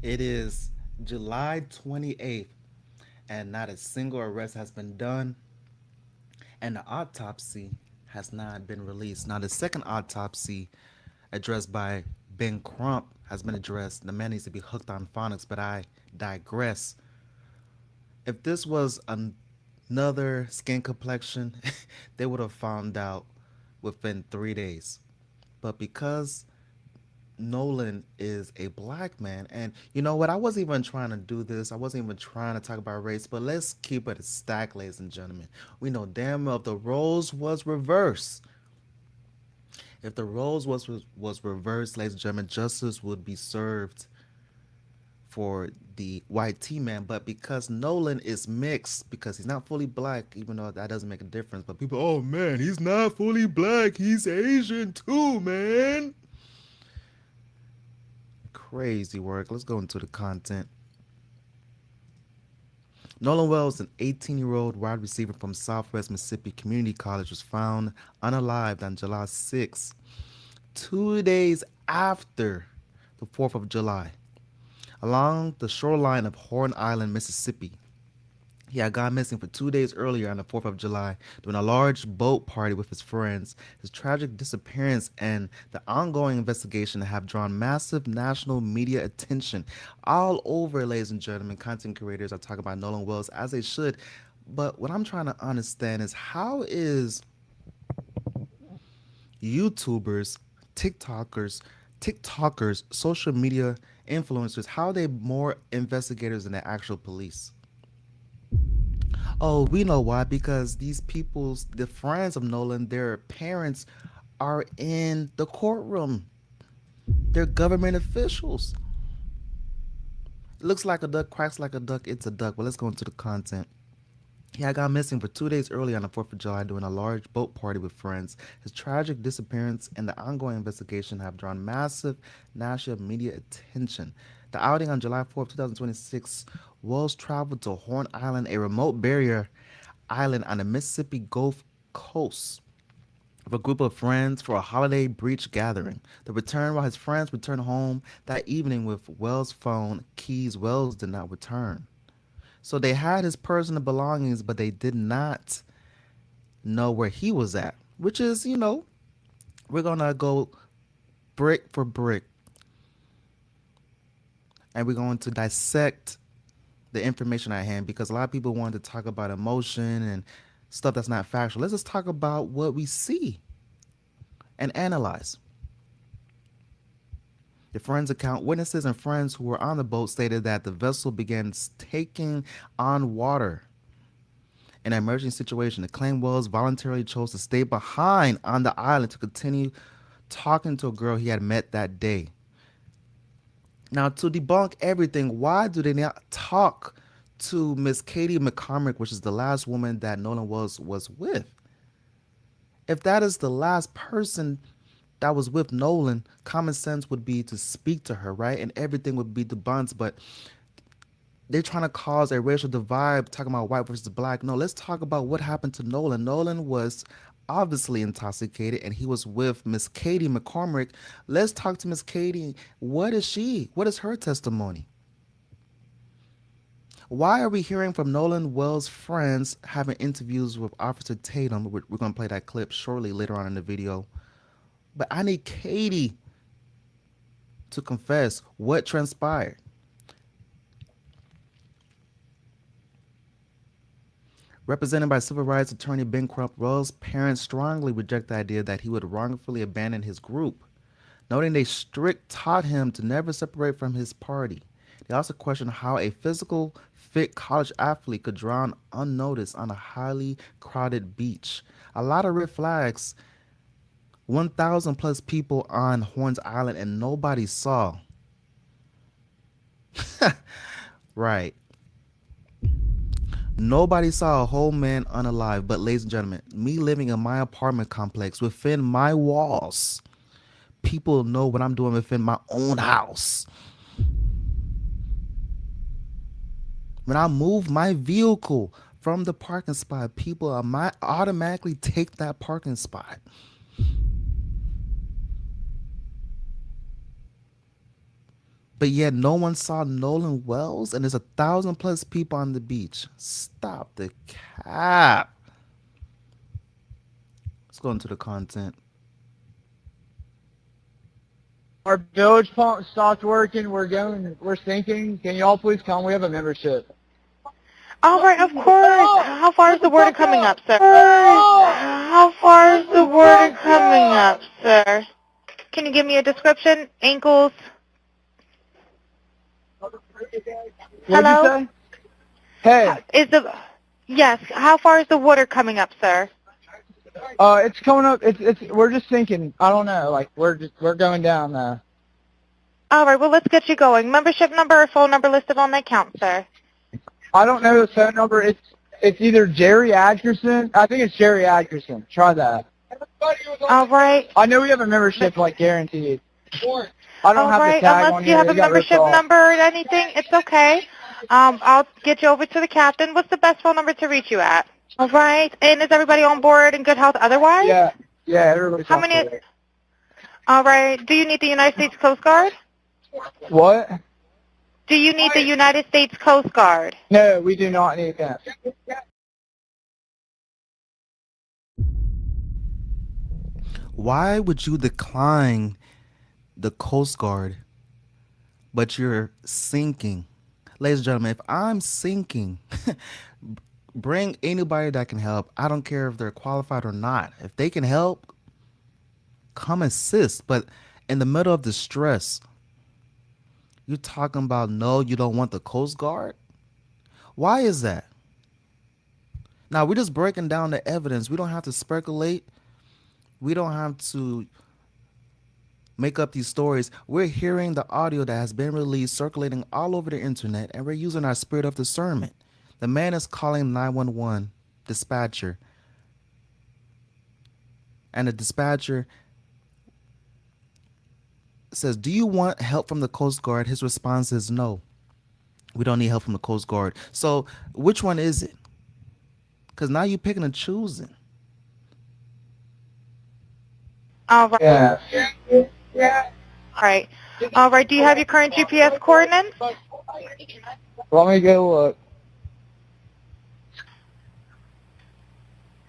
It is July 28th, and not a single arrest has been done, and the autopsy has not been released. Now, the second autopsy, addressed by Ben Crump, has been addressed. The man needs to be hooked on phonics, but I digress. If this was another skin complexion, they would have found out within 3 days. But because Nolan is a black man. And you know what? I wasn't even trying to do this. I wasn't even trying to talk about race, but let's keep it a stack, ladies and gentlemen. We know damn well if the roles was reversed. If the roles was reversed, ladies and gentlemen, justice would be served for the white T man. But because Nolan is mixed, because he's not fully black, even though that doesn't make a difference. But people, oh man, he's not fully black. He's Asian too, man. Crazy work. Let's go into the content. Nolan Wells, an 18-year-old wide receiver from Southwest Mississippi Community College, was found unalived on July 6, 2 days after the 4th of July, along the shoreline of Horn Island, Mississippi. He had gone missing for 2 days earlier on the 4th of July during a large boat party with his friends. His tragic disappearance and the ongoing investigation have drawn massive national media attention all over, ladies and gentlemen. Content creators are talking about Nolan Wells as they should. But what I'm trying to understand is how is YouTubers, TikTokers, social media influencers, how are they more investigators than the actual police? Oh, we know why. Because these people's, the friends of Nolan, their parents are in the courtroom. They're government officials. It looks like a duck, quacks like a duck, it's a duck. But let's go into the content. He had gone missing for 2 days earlier on the 4th of July during a large boat party with friends. His tragic disappearance and the ongoing investigation have drawn massive national media attention. The outing on July 4th, 2026, Wells traveled to Horn Island, a remote barrier island on the Mississippi Gulf Coast, with a group of friends for a holiday breach gathering. The return while his friends returned home that evening with Wells' phone keys, Wells did not return. So they had his personal belongings, but they did not know where he was at, which is, we're going to go brick for brick, and we're going to dissect the information at hand, because a lot of people want to talk about emotion and stuff that's not factual. Let's just talk about what we see and analyze. The friends account, witnesses and friends who were on the boat stated that the vessel began taking on water. In an emergency situation, the claimed Wells voluntarily chose to stay behind on the island to continue talking to a girl he had met that day. Now, to debunk everything, why do they not talk to Miss Katie McCormick, which is the last woman that Nolan was with? If that is the last person that was with Nolan, common sense would be to speak to her, right? And everything would be debunked. But they're trying to cause a racial divide, talking about white versus black. No, let's talk about what happened to Nolan. Nolan was obviously intoxicated, and he was with Miss Katie McCormick. Let's talk to Miss Katie. What is she? What is her testimony? Why are we hearing from Nolan Wells' friends having interviews with Officer Tatum? We're going to play that clip shortly later on in the video. But I need Katie to confess what transpired. Represented by civil rights attorney Ben Crump, Wells' parents strongly reject the idea that he would wrongfully abandon his group, noting they strict taught him to never separate from his party. They also question how a physical fit college athlete could drown unnoticed on a highly crowded beach. A lot of red flags. 1,000 plus people on Horns Island and nobody saw. Right. Nobody saw a whole man unalive. But ladies and gentlemen, me living in my apartment complex within my walls, people know what I'm doing within my own house. When I move my vehicle from the parking spot, people might automatically take that parking spot. but yet no one saw Nolan Wells, and there's 1,000+ people on the beach. Stop the cap. Let's go into the content. Our village pump stopped working. We're sinking. Can y'all please come? We have a membership. All right, of course. How far is the water coming up, sir? How far is the water coming up, sir? Can you give me a description? Ankles? What'd you say? Hey. Yes, how far is the water coming up, sir? It's coming up. We're just sinking. I don't know. Like we're going down now. All right, well, let's get you going. Membership number or phone number listed on the account, sir? I don't know the phone number. It's either Jerry Atkerson. I think it's Jerry Atkerson. Try that. All right. I know we have a membership, like guaranteed. I don't have the tag Unless on you here. have a It got ripped membership off. number or anything, it's okay. I'll get you over to the captain. What's the best phone number to reach you at? All right. And is everybody on board in good health otherwise? Yeah, everybody's How on many? board. All right. Do you need the United States Coast Guard? What? Do you need the United States Coast Guard? No, we do not need that. Why would you decline the Coast Guard, but you're sinking? Ladies and gentlemen, if I'm sinking, bring anybody that can help. I don't care if they're qualified or not. If they can help, come assist. But in the middle of distress, you're talking about no, you don't want the Coast Guard? Why is that? Now, we're just breaking down the evidence. We don't have to speculate. We don't have to make up these stories. We're hearing the audio that has been released, circulating all over the internet, and we're using our spirit of discernment. The man is calling 911 dispatcher, and the dispatcher says, "Do you want help from the Coast Guard?" His response is, "No, we don't need help from the Coast Guard." So which one is it? Because now you're picking and choosing. All right. Yeah. All right. All right. Do you have your current GPS coordinates? Let me go look.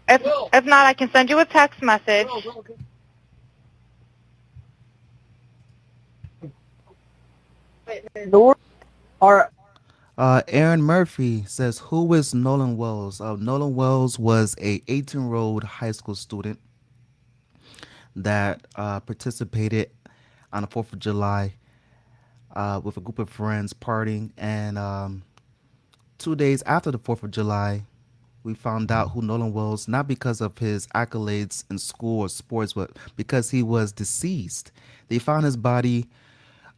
If not, I can send you a text message. All right. Aaron Murphy says, "Who is Nolan Wells?" Nolan Wells was a 18-year-old high school student that participated on the 4th of July with a group of friends partying. And 2 days after the 4th of July, we found out who Nolan Wells, not because of his accolades in school or sports, but because he was deceased. They found his body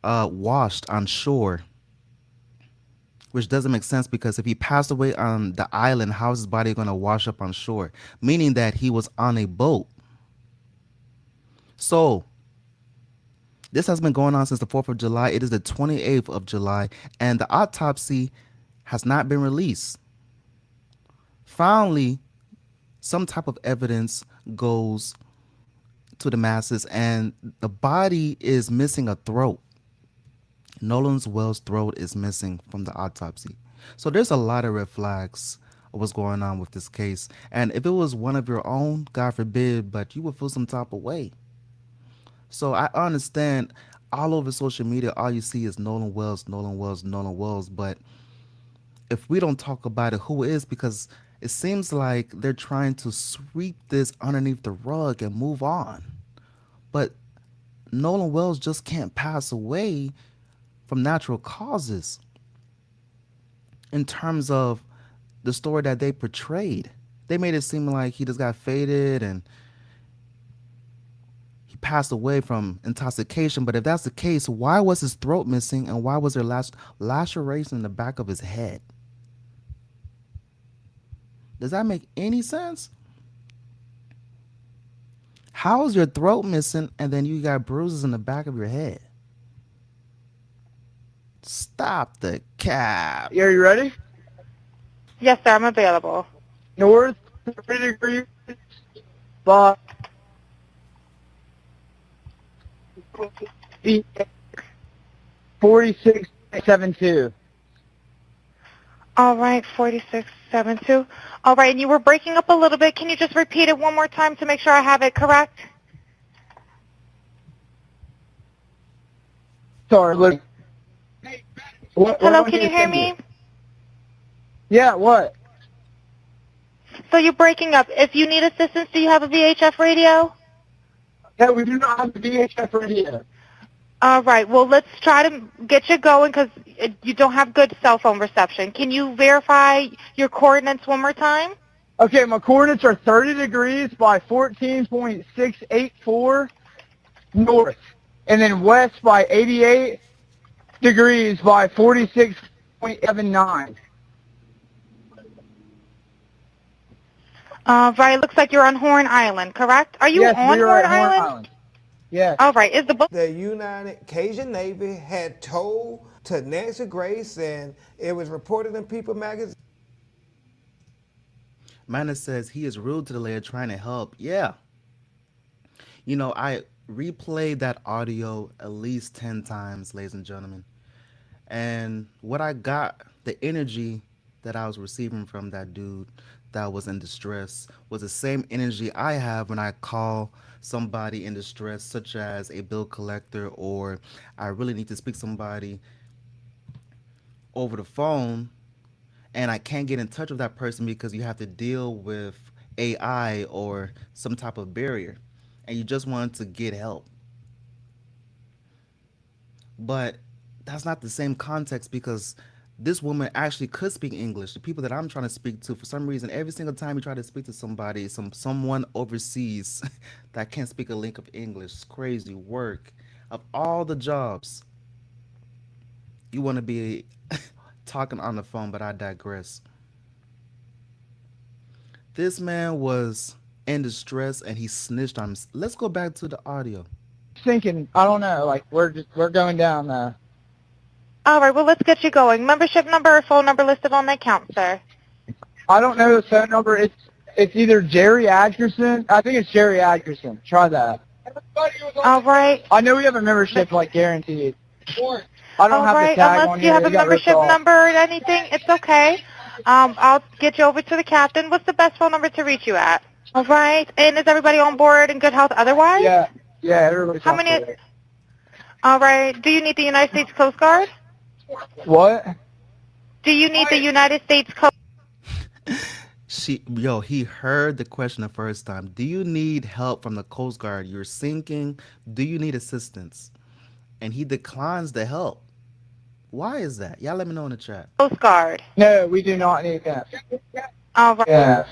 washed on shore, which doesn't make sense because if he passed away on the island, how is his body going to wash up on shore? Meaning that he was on a boat. So this has been going on since the 4th of July. It is the 28th of July, and the autopsy has not been released. Finally, some type of evidence goes to the masses, and the body is missing a throat. Nolan Wells' throat is missing from the autopsy. So there's a lot of red flags of what's going on with this case. And if it was one of your own, God forbid, but you would feel some type of way. So I understand all over social media, all you see is Nolan Wells, Nolan Wells, Nolan Wells. But if we don't talk about it, who is? Because it seems like they're trying to sweep this underneath the rug and move on. But Nolan Wells just can't pass away from natural causes in terms of the story that they portrayed. They made it seem like he just got faded and he passed away from intoxication. But if that's the case, why was his throat missing and why was there laceration in the back of his head? Does that make any sense? How is your throat missing and then you got bruises in the back of your head? Stop the cap. Are you ready? Yes, sir. I'm available. North 3 degrees. But 4672. All right, 4672. All right, and you were breaking up a little bit. Can you just repeat it one more time to make sure I have it correct? Sorry, look. What Hello, do can you you hear send you? me? Yeah, what? So you're breaking up. If you need assistance, do you have a VHF radio? Yeah, we do not have the VHF radio. All right, well, let's try to get you going because you don't have good cell phone reception. Can you verify your coordinates one more time? Okay, my coordinates are 30 degrees by 14.684 north, and then west by 88 degrees by 46.79. Right, it looks like you're on Horn Island, correct? Are you Yes, on we are Horn at Horn Island? Island. Yes. All right, is the book... The United Cajun Navy had told to Nancy Grace, and it was reported in People magazine. Mana says he is rude to the lady trying to help. Yeah. I replayed that audio at least 10 times, ladies and gentlemen. And what I got, the energy that I was receiving from that dude that was in distress was the same energy I have when I call somebody in distress, such as a bill collector, or I really need to speak to somebody over the phone and I can't get in touch with that person because you have to deal with AI or some type of barrier and you just want to get help. But that's not the same context because this woman actually could speak English. The people that I'm trying to speak to, for some reason, every single time you try to speak to somebody, someone overseas that can't speak a lick of English, it's crazy work. Of all the jobs, you want to be talking on the phone, but I digress. This man was in distress and he snitched on him. Let's go back to the audio. Thinking, I don't know, like we're going down All right, well, let's get you going. Membership number or phone number listed on the account, sir. I don't know the phone number. It's either Jerry Atkerson. I think it's Jerry Atkerson. Try that. All right. I know we have a membership like guaranteed. I don't All have the right, tag unless on you here. have It a got ripped membership off. number or anything, it's okay. I'll get you over to the captain. What's the best phone number to reach you at? All right, and is everybody on board in good health otherwise? Yeah, everybody's How on many? board. All right, do you need the United States Coast Guard? What? Do you need the United States Coast He heard the question the first time. Do you need help from the Coast Guard? You're sinking. Do you need assistance? And he declines the help. Why is that? Y'all let me know in the chat. Guard? No, we do not need that. All right.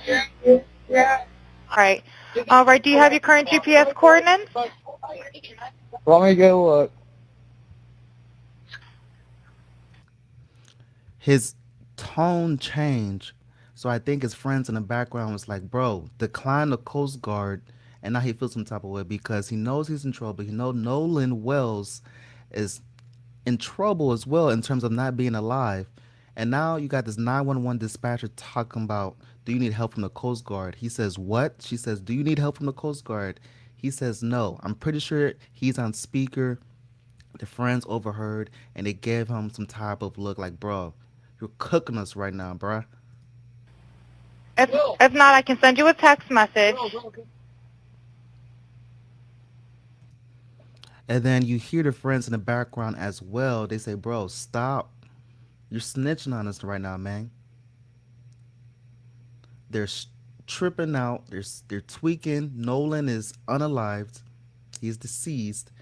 Yeah. All right. All right, do you have your current GPS coordinates? Let me go look. His tone changed. So I think his friends in the background was like, bro, decline the Coast Guard. And now he feels some type of way because he knows he's in trouble. He knows Nolan Wells is in trouble as well in terms of not being alive. And now you got this 911 dispatcher talking about, do you need help from the Coast Guard? He says, what? She says, do you need help from the Coast Guard? He says, no. I'm pretty sure he's on speaker. The friends overheard and they gave him some type of look like, bro, you're cooking us right now, bruh. If not, I can send you a text message. And then you hear the friends in the background as well. They say, bro, stop. You're snitching on us right now, man. They're tripping out. They're tweaking. Nolan is unalived. He's deceased.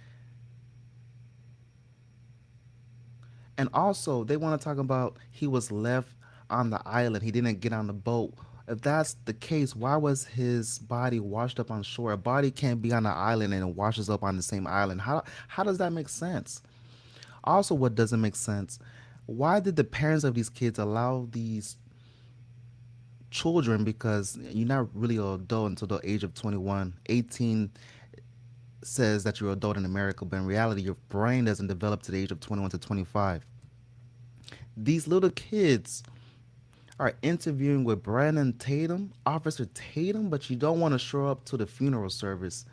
And also, they want to talk about he was left on the island. He didn't get on the boat. If that's the case, why was his body washed up on shore? A body can't be on an island and it washes up on the same island. How does that make sense? Also, what doesn't make sense, why did the parents of these kids allow these children, because you're not really an adult until the age of 21. 18 says that you're an adult in America, but in reality, your brain doesn't develop to the age of 21 to 25. These little kids are interviewing with Brandon Tatum, Officer Tatum, but you don't want to show up to the funeral service.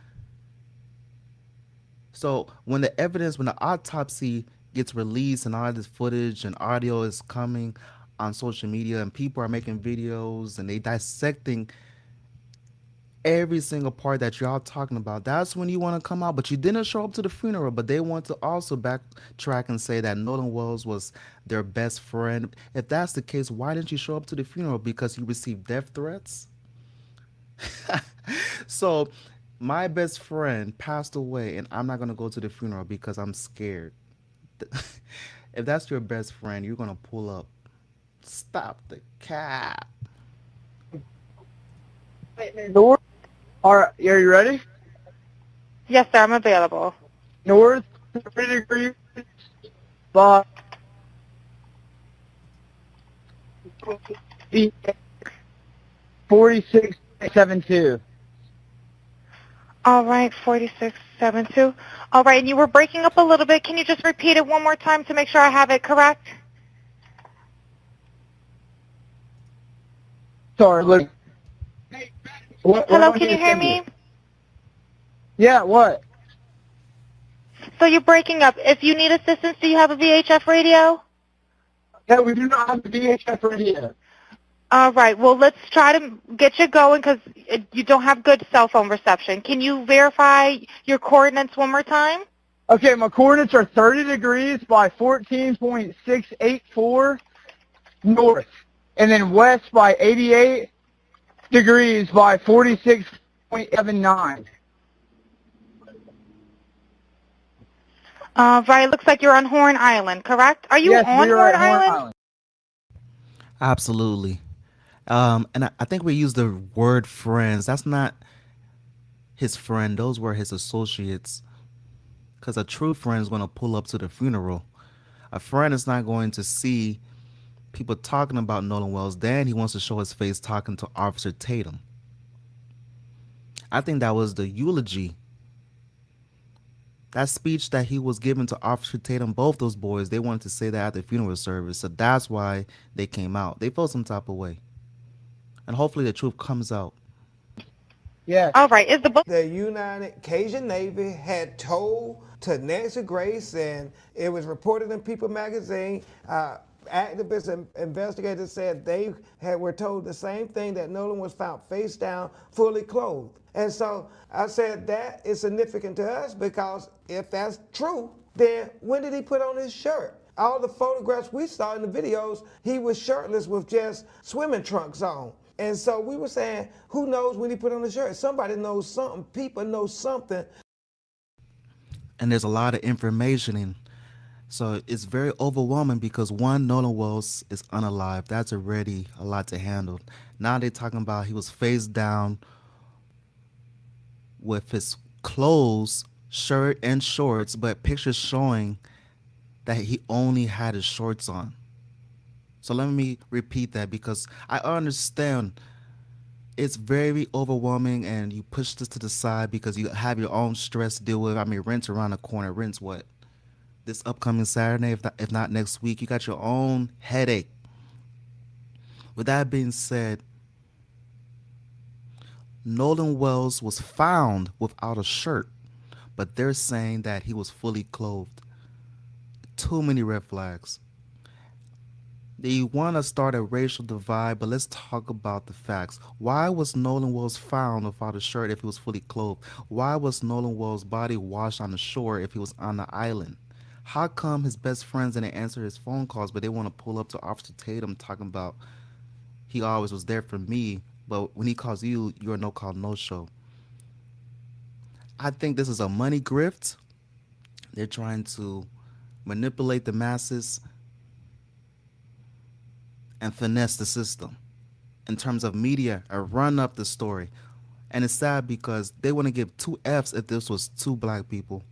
So when the autopsy gets released and all this footage and audio is coming on social media and people are making videos and they dissecting every single part that y'all talking about, that's when you want to come out. But you didn't show up to the funeral, but they want to also backtrack and say that Nolan Wells was their best friend. If that's the case, why didn't you show up to the funeral? Because you received death threats? So my best friend passed away and I'm not going to go to the funeral because I'm scared. If that's your best friend, you're going to pull up. Stop the cap. North, are you ready? Yes, sir, I'm available. North 30 degrees by 4672. All right, 4672. All right, and you were breaking up a little bit. Can you just repeat it one more time to make sure I have it correct? Sorry, look. What Hello, am I can you gonna hear send me? Yeah, what? So you're breaking up. If you need assistance, do you have a VHF radio? Yeah, we do not have the VHF radio. All right, well, let's try to get you going because you don't have good cell phone reception. Can you verify your coordinates one more time? Okay, my coordinates are 30 degrees by 14.684 north, and then west by 88 degrees by 46.79. Right, looks like you're on Horn Island, correct? Are you Yes, on we are Horn at Horn Island? Island. Absolutely. And I think we use the word friends. That's not his friend. Those were his associates. Because a true friend is going to pull up to the funeral. A friend is not going to see people talking about Nolan Wells. Then he wants to show his face talking to Officer Tatum. I think that was the eulogy. That speech that he was giving to Officer Tatum, both those boys, they wanted to say that at the funeral service. So that's why they came out. They felt some type of way. And hopefully the truth comes out. Yes. All right, is the book? The United Cajun Navy had told to Nancy Grace, and it was reported in People magazine. Activists and investigators said were told the same thing, that Nolan was found face down, fully clothed. And so I said that is significant to us because if that's true, then when did he put on his shirt? All the photographs we saw in the videos, he was shirtless with just swimming trunks on. And so we were saying, who knows when he put on the shirt? Somebody knows something. People know something. And there's a lot of information in. So it's very overwhelming because one, Nolan Wells is unalive. That's already a lot to handle. Now they're talking about he was face down with his clothes, shirt, and shorts, but pictures showing that he only had his shorts on. So let me repeat that because I understand it's very overwhelming and you push this to the side because you have your own stress to deal with. I mean, rent's around the corner. Rent's what? This upcoming Saturday, if not next week. You got your own headache. With that being said, Nolan Wells was found without a shirt, but they're saying that he was fully clothed. Too many red flags. They want to start a racial divide, but let's talk about the facts. Why was Nolan Wells found without a shirt if he was fully clothed? Why was Nolan Wells' body washed on the shore if he was on the island? How come his best friends didn't answer his phone calls, but they want to pull up to Officer Tatum talking about he always was there for me, but when he calls you, you're a no-call, no-show? I think this is a money grift. They're trying to manipulate the masses and finesse the system in terms of media and run up the story. And it's sad because they want to give two F's if this was two black people.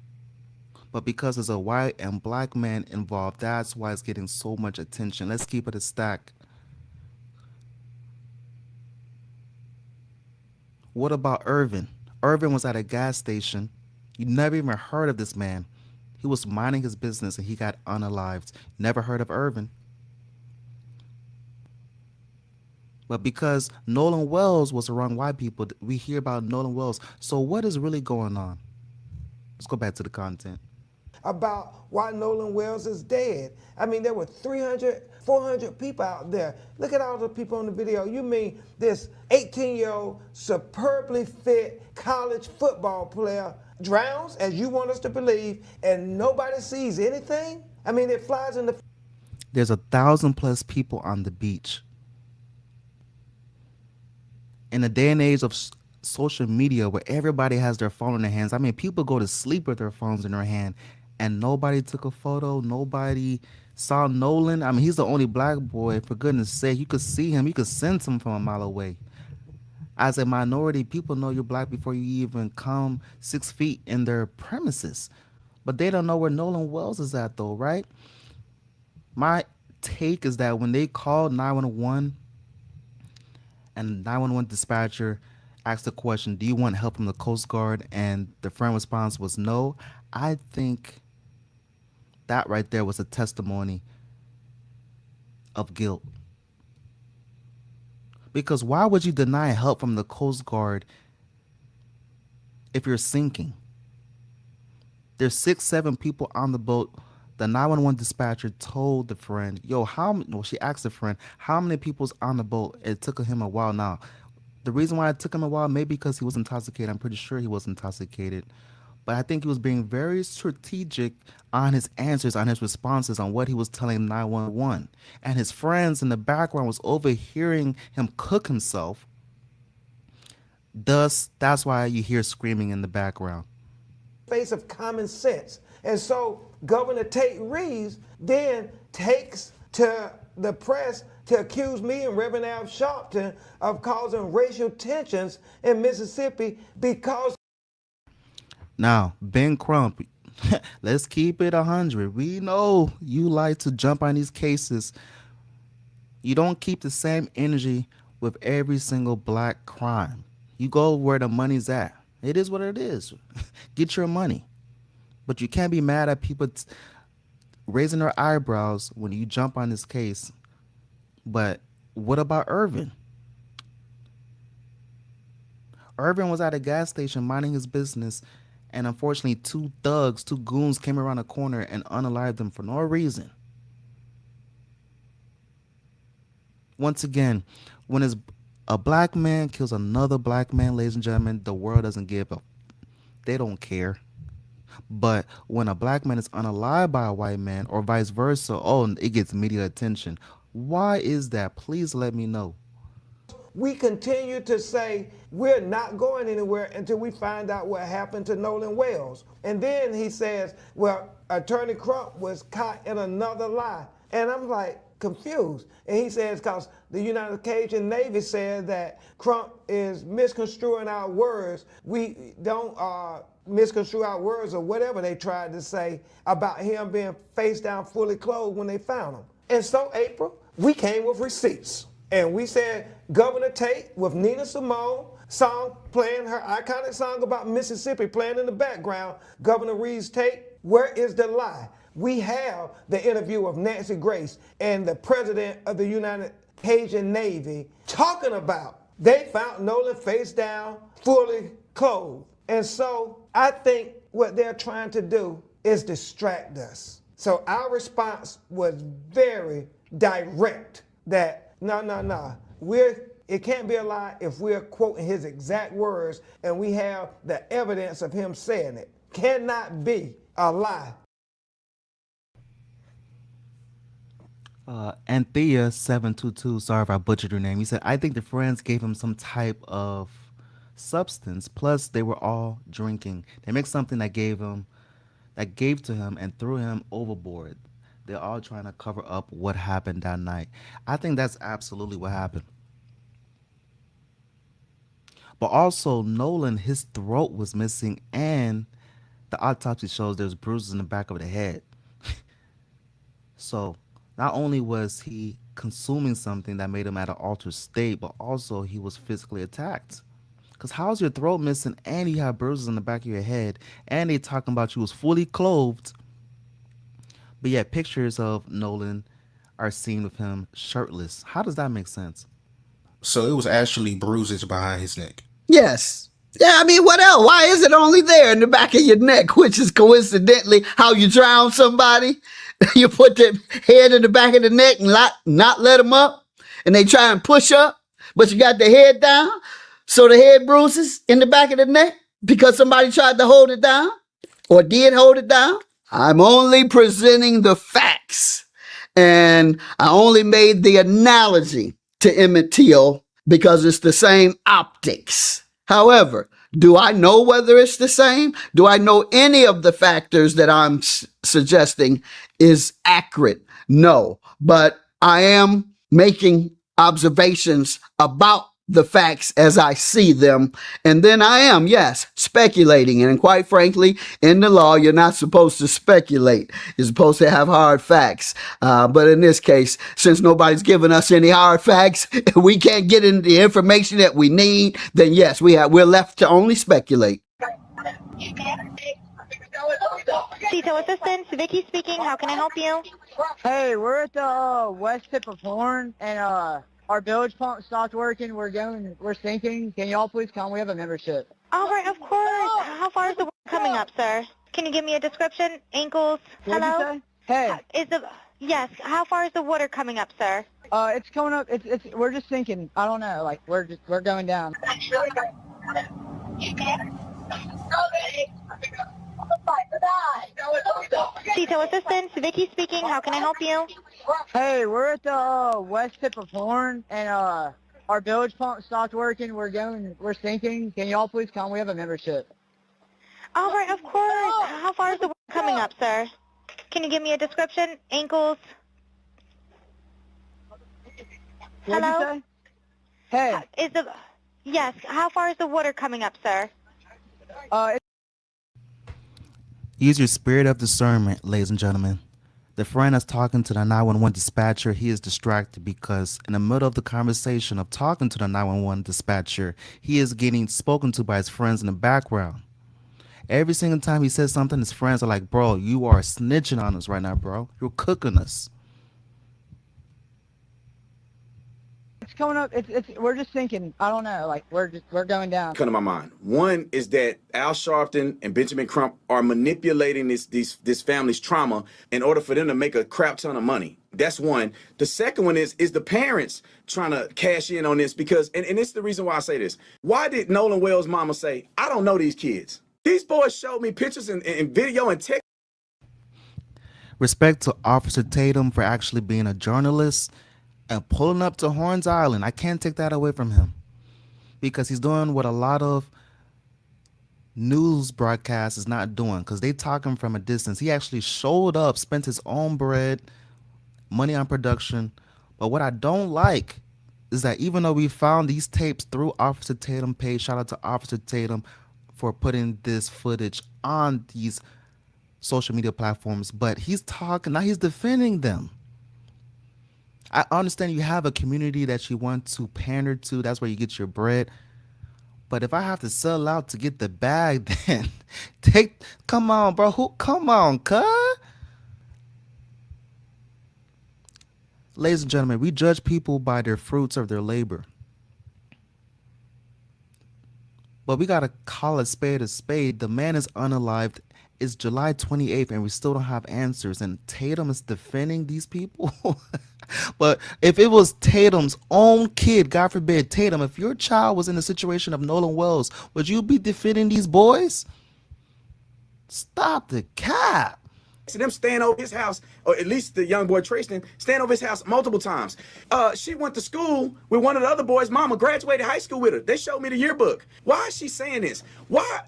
But because there's a white and black man involved, that's why it's getting so much attention. Let's keep it a stack. What about Irvin? Irvin was at a gas station. You never even heard of this man. He was minding his business and he got unalived. Never heard of Irvin. But because Nolan Wells was around white people, we hear about Nolan Wells. So what is really going on? Let's go back to the content. about why Nolan Wells is dead. I mean, there were 300, 400 people out there. Look at all the people on the video. You mean this 18-year-old, superbly fit college football player drowns, as you want us to believe, and nobody sees anything? I mean, it flies in the... There's 1,000+ people on the beach. In a day and age of social media where everybody has their phone in their hands, I mean, people go to sleep with their phones in their hand, and nobody took a photo. Nobody saw Nolan. I mean, he's the only black boy. For goodness sake, you could see him. You could sense him from a mile away. As a minority, people know you're black before you even come 6 feet in their premises. But they don't know where Nolan Wells is at, though, right? My take is that when they called 911 and 911 dispatcher asked the question, do you want help from the Coast Guard? And the friend response was no. I think that right there was a testimony of guilt. Because why would you deny help from the Coast Guard if you're sinking? There's 6, 7 people on the boat. The 911 dispatcher told the friend, yo, she asked the friend, how many people's on the boat? It took him a while. Now, the reason why it took him a while, maybe because he was intoxicated. I'm pretty sure he was intoxicated. But I think he was being very strategic on his answers, on his responses, on what he was telling 911. And his friends in the background was overhearing him cook himself. Thus, that's why you hear screaming in the background. Face of common sense. And so Governor Tate Reeves then takes to the press to accuse me and Reverend Al Sharpton of causing racial tensions in Mississippi because... Now, Ben Crump, let's keep it 100. We know you like to jump on these cases. You don't keep the same energy with every single black crime. You go where the money's at. It is what it is. Get your money. But you can't be mad at people raising their eyebrows when you jump on this case. But what about Irvin? Irvin was at a gas station minding his business, and unfortunately 2 goons came around the corner and unalived him for no reason. Once again, when a black man kills another black man, ladies and gentlemen, the world doesn't give up. They don't care. But when a black man is unalived by a white man or vice versa, oh, it gets media attention. Why is that? Please let me know. We continue to say we're not going anywhere until we find out what happened to Nolan Wells. And then he says, well, Attorney Crump was caught in another lie. And I'm like confused. And he says, because the United Cajun Navy said that Crump is misconstruing our words. We don't misconstrue our words or whatever they tried to say about him being face down, fully clothed when they found him. And so, April, we came with receipts. And we said Governor Tate with Nina Simone song playing her iconic song about Mississippi playing in the background. Governor Reeves Tate, where is the lie? We have the interview of Nancy Grace and the president of the United Cajun Navy talking about they found Nolan face down, fully clothed. And so I think what they're trying to do is distract us. So our response was very direct that no. It can't be a lie if we're quoting his exact words and we have the evidence of him saying it. Cannot be a lie. Anthea722, sorry if I butchered her name. He said, I think the friends gave him some type of substance. Plus, they were all drinking. They mixed something that gave to him and threw him overboard. They're all trying to cover up what happened that night. I think that's absolutely what happened. But also, Nolan, his throat was missing, and the autopsy shows there's bruises in the back of the head. So, not only was he consuming something that made him at an altered state, but also he was physically attacked. Because how's your throat missing and you have bruises in the back of your head, and they talking about you was fully clothed, but yet pictures of Nolan are seen with him shirtless? How does that make sense? So it was actually bruises behind his neck. Yes. Yeah, I mean, what else? Why is it only there in the back of your neck, which is coincidentally how you drown somebody? You put their head in the back of the neck and not let them up, and they try and push up, but you got the head down, so the head bruises in the back of the neck because somebody tried to hold it down or did hold it down. I'm only presenting the facts. And I only made the analogy to Emmett Till because it's the same optics. However, do I know whether it's the same? Do I know any of the factors that I'm suggesting is accurate? No, but I am making observations about the facts as I see them. And then I am, yes, speculating. And quite frankly, in the law, you're not supposed to speculate. You're supposed to have hard facts. But in this case, since nobody's given us any hard facts, we can't get into the information that we need, then yes, we're left to only speculate. Detail assistant, Vicky speaking. How can I help you? Hey, we're at the west tip of Horn, and our bilge pump stopped working. We're sinking. Can y'all please come? We have a membership. All right, of course. How far is the water coming up, sir? Can you give me a description? Ankles? What'd you Hello? say? Hey, Yes. How far is the water coming up, sir? it's coming up. We're just sinking. I don't know. Like we're going down. Detail assistant, Vicky speaking. How can I help you? Hey, we're at the west tip of Horn, and our bilge pump stopped working. We're sinking. Can y'all please come? We have a membership. All right, of course. How far is the water coming up, sir? Can you give me a description? Ankles? What'd you Hello? say? Hey, Yes. How far is the water coming up, sir? it's Use your spirit of discernment, ladies and gentlemen. The friend that's talking to the 911 dispatcher, he is distracted because in the middle of the conversation of talking to the 911 dispatcher, he is getting spoken to by his friends in the background. Every single time he says something, his friends are like, bro, you are snitching on us right now, bro. You're cooking us. coming up. We're just sinking. I don't know. Like we're going down. Come to my mind. One is that Al Sharpton and Benjamin Crump are manipulating this family's trauma in order for them to make a crap ton of money. That's one. The second one is the parents trying to cash in on this because, and it's the reason why I say this. Why did Nolan Wells' mama say, I don't know these kids? These boys showed me pictures and video and text. Respect to Officer Tatum for actually being a journalist and pulling up to Horns Island. I can't take that away from him because he's doing what a lot of news broadcasts is not doing because they talking from a distance. He actually showed up, spent his own bread, money on production. But what I don't like is that even though we found these tapes through Officer Tatum's page, shout out to Officer Tatum for putting this footage on these social media platforms, but he's talking, now he's defending them. I understand you have a community that you want to pander to. That's where you get your bread. But if I have to sell out to get the bag, then come on, bro. Come on, cuz. Ladies and gentlemen, we judge people by their fruits of their labor. But we got to call a spade a spade. The man is unalived. It's July 28th and we still don't have answers. And Tatum is defending these people. But if it was Tatum's own kid, God forbid, Tatum, if your child was in the situation of Nolan Wells, would you be defending these boys? Stop the cap. Them staying over his house, or at least the young boy Tristan, staying over his house multiple times. She went to school with one of the other boys' mama, graduated high school with her. They showed me the yearbook. Why is she saying this? Why?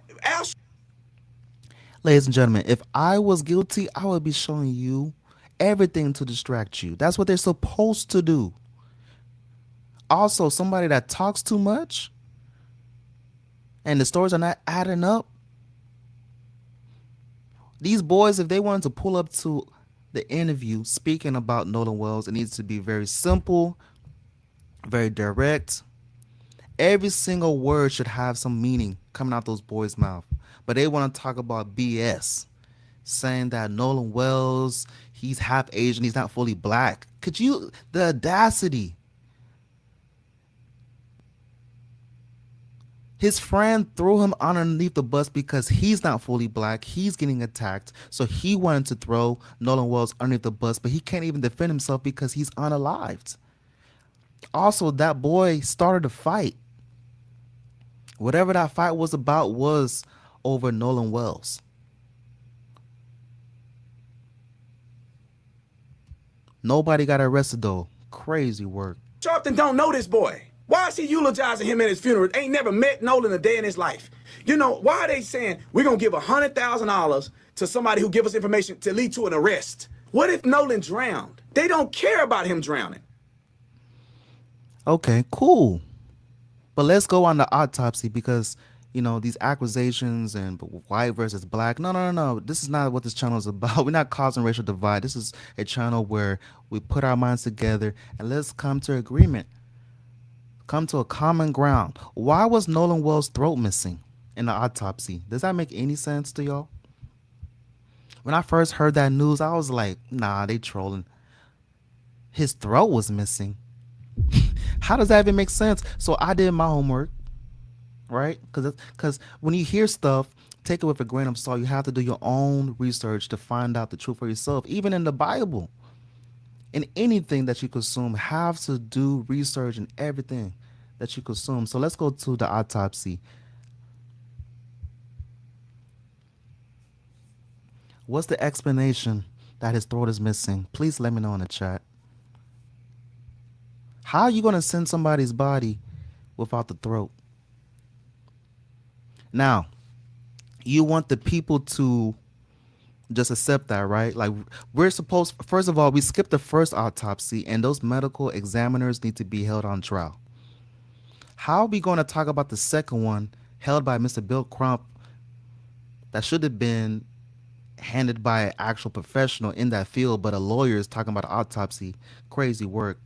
Ladies and gentlemen, if I was guilty, I would be showing you everything to distract you. That's what they're supposed to do. Also, somebody that talks too much and the stories are not adding up, these boys, if they wanted to pull up to the interview speaking about Nolan Wells, it needs to be very simple, very direct. Every single word should have some meaning coming out those boys' mouth. But they want to talk about BS, saying that Nolan Wells, he's half Asian, he's not fully black. Could you, the audacity. His friend threw him underneath the bus because he's not fully black. He's getting attacked. So he wanted to throw Nolan Wells underneath the bus, but he can't even defend himself because he's unalived. Also, that boy started a fight. Whatever that fight was about was over Nolan Wells. Nobody got arrested though. Crazy work. Sharpton don't know this boy. Why is he eulogizing him at his funeral? Ain't never met Nolan a day in his life. You know, why are they saying we're going to give $100,000 to somebody who give us information to lead to an arrest? What if Nolan drowned? They don't care about him drowning. Okay, cool. But let's go on the autopsy because, these accusations and white versus black. No. This is not what this channel is about. We're not causing racial divide. This is a channel where we put our minds together and let's come to agreement. Come to a common ground. Why was Nolan Wells' throat missing in the autopsy? Does that make any sense to y'all? When I first heard that news, I was like, nah, they trolling. His throat was missing. How does that even make sense? So I did my homework, right? Because when you hear stuff, take it with a grain of salt. You have to do your own research to find out the truth for yourself. Even in the Bible, in anything that you consume, have to do research in everything that you consume. So let's go to the autopsy. What's the explanation that his throat is missing? Please let me know in the chat. How are you going to send somebody's body without the throat? Now, you want the people to just accept that, right? Like, we're supposed, first of all, we skipped the first autopsy and those medical examiners need to be held on trial. How are we going to talk about the second one held by Mr. Bill Crump that should have been handed by an actual professional in that field, but a lawyer is talking about autopsy? Crazy work.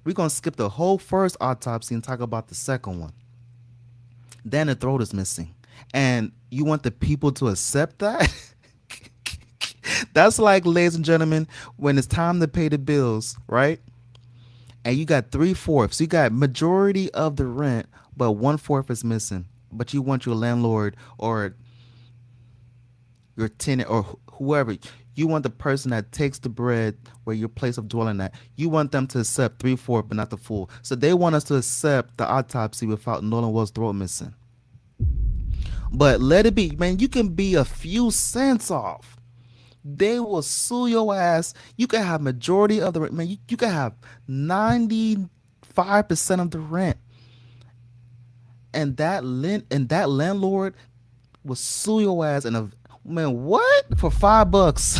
We're going to skip the whole first autopsy and talk about the second one. Then the throat is missing. And you want the people to accept that? That's like, ladies and gentlemen, when it's time to pay the bills, right? And you got 3/4. You got majority of the rent, but 1/4 is missing. But you want your landlord or your tenant or whoever, you want the person that takes the bread where your place of dwelling at, you want them to accept 3/4 but not the full. So they want us to accept the autopsy without Nolan Wells' throat missing. But let it be, man, you can be a few cents off. They will sue your ass. You can have majority of the rent. Man, you can have 95% of the rent. And that landlord will sue your ass and man, what? For $5.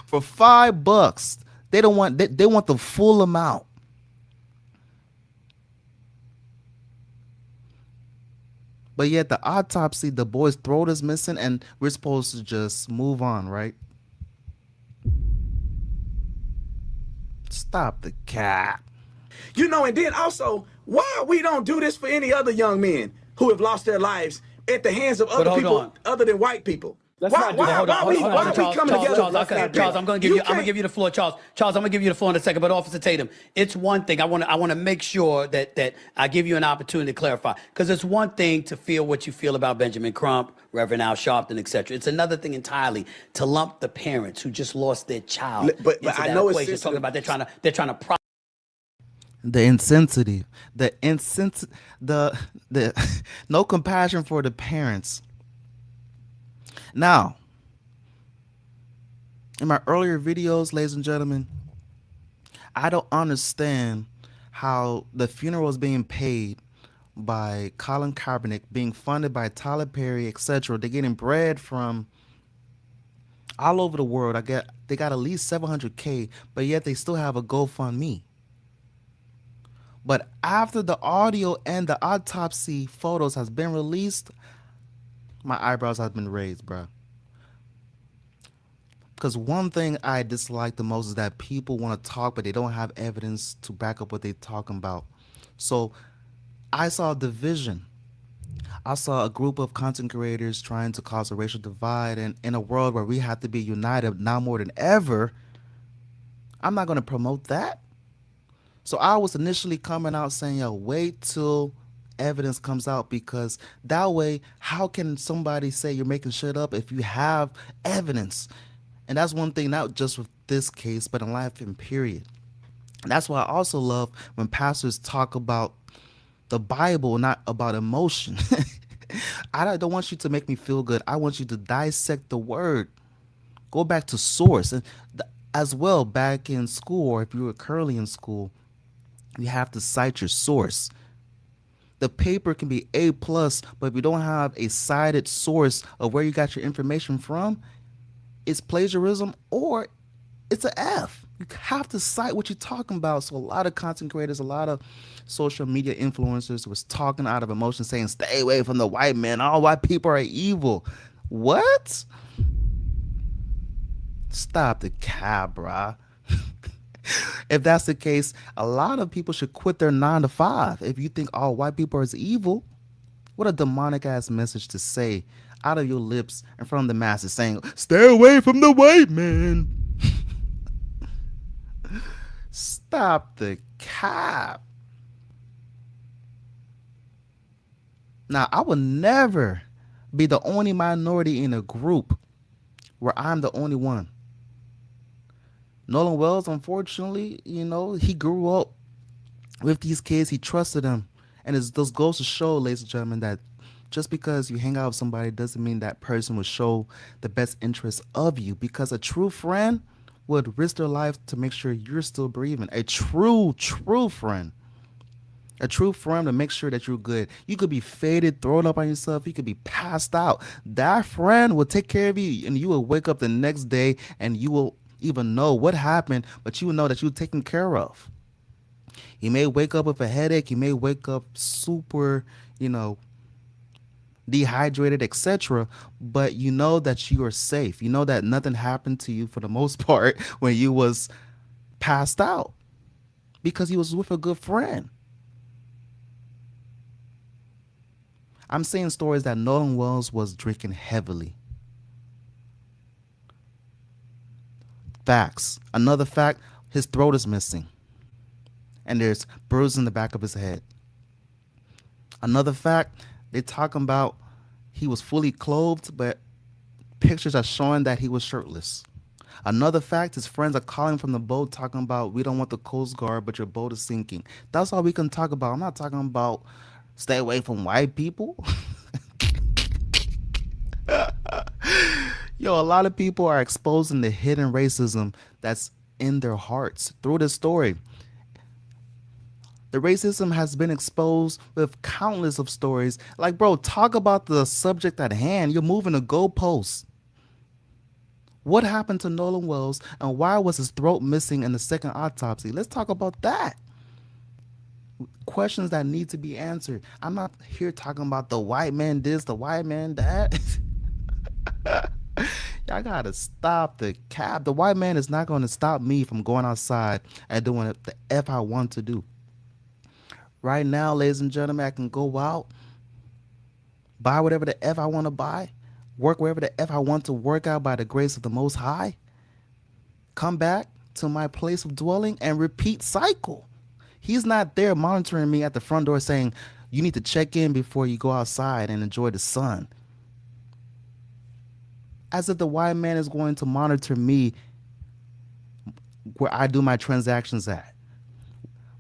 For $5. They don't want they want the full amount. But yet the autopsy, the boy's throat is missing and we're supposed to just move on, right? Stop the cap. And then also, why we don't do this for any other young men who have lost their lives at the hands of other people other than white people? Let's not do that. Hold on, we come together? Charles, I'm going to give you the floor, Charles. Charles, I'm going to give you the floor in a second. But Officer Tatum, it's one thing I want to make sure that I give you an opportunity to clarify, because it's one thing to feel what you feel about Benjamin Crump, Reverend Al Sharpton, etc. It's another thing entirely to lump the parents who just lost their child. But into I that know equation. it's Talking about they're trying to. The insensitive, the no compassion for the parents. Now, in my earlier videos, ladies and gentlemen, I don't understand how the funeral is being paid by Colin Kaepernick, being funded by Tyler Perry, etc. They're getting bread from all over the world. They got at least $700K, but yet they still have a GoFundMe. But after the audio and the autopsy photos has been released, my eyebrows have been raised, bro. Because one thing I dislike the most is that people want to talk, but they don't have evidence to back up what they're talking about. So I saw division. I saw a group of content creators trying to cause a racial divide. And in a world where we have to be united now more than ever, I'm not going to promote that. So I was initially coming out saying, yo, wait till evidence comes out, because that way, how can somebody say you're making shit up if you have evidence? And that's one thing, not just with this case, but in life in period. And that's why I also love when pastors talk about the Bible, not about emotion. I don't want you to make me feel good. I want you to dissect the word. Go back to source. And as well, back in school, or if you were currently in school, you have to cite your source. The paper can be A plus, but if you don't have a cited source of where you got your information from, it's plagiarism or it's an F. You have to cite what you're talking about. So a lot of content creators, a lot of social media influencers was talking out of emotion, saying, stay away from the white man. All white people are evil. What? Stop the cap, brah. If that's the case, a lot of people should quit their 9 to 5. If you think all white people are evil, what a demonic ass message to say out of your lips in front of the masses, saying, stay away from the white man. Stop the cap. Now, I will never be the only minority in a group where I'm the only one. Nolan Wells, unfortunately, he grew up with these kids. He trusted them. And it just goes to show, ladies and gentlemen, that just because you hang out with somebody doesn't mean that person will show the best interest of you, because a true friend would risk their life to make sure you're still breathing. A true friend. A true friend to make sure that you're good. You could be faded, thrown up on yourself. You could be passed out. That friend will take care of you, and you will wake up the next day and you will even know what happened, but you will know that you're taken care of. You may wake up with a headache. You may wake up super, dehydrated, etc. But you know that you are safe. You know that nothing happened to you for the most part when you was passed out, because you was with a good friend. I'm seeing stories that Nolan Wells was drinking heavily. Facts. Another fact, his throat is missing. And there's bruises in the back of his head. Another fact, they're talking about he was fully clothed, but pictures are showing that he was shirtless. Another fact, his friends are calling from the boat talking about, we don't want the Coast Guard, but your boat is sinking. That's all we can talk about. I'm not talking about stay away from white people. Yo, a lot of people are exposing the hidden racism that's in their hearts through this story. The racism has been exposed with countless of stories. Like, bro, talk about the subject at hand. You're moving the goalposts. What happened to Nolan Wells, and why was his throat missing in the second autopsy? Let's talk about that. Questions that need to be answered. I'm not here talking about the white man this, the white man that. Y'all gotta stop the cap. The white man is not going to stop me from going outside and doing the F I want to do. Right now, ladies and gentlemen, I can go out, buy whatever the F I want to buy, work wherever the F I want to work out by the grace of the Most High, come back to my place of dwelling and repeat cycle. He's not there monitoring me at the front door saying, you need to check in before you go outside and enjoy the sun. As if the white man is going to monitor me where I do my transactions at,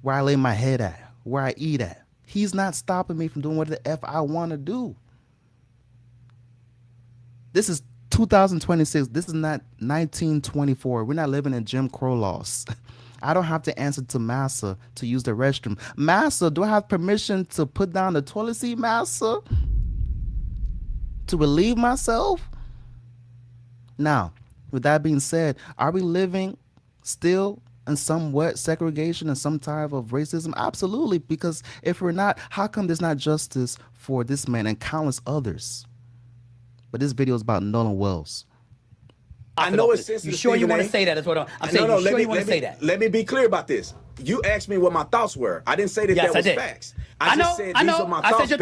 where I lay my head at, where I eat at. He's not stopping me from doing what the F I want to do. This is 2026. This is not 1924. We're not living in Jim Crow laws. I don't have to answer to Massa to use the restroom. Massa, do I have permission to put down the toilet seat, Massa? To relieve myself? Now, with that being said, are we living still in somewhat segregation and some type of racism? Absolutely, because if we're not, how come there's not justice for this man and countless others? But this video is about Nolan Wells. I know it's sensitive. You sure you want to say that? That's what I'm saying. You sure you want to say that? Let me be clear about this. You asked me what my thoughts were. I didn't say that Yes, that was I did. facts. I just said these are my thoughts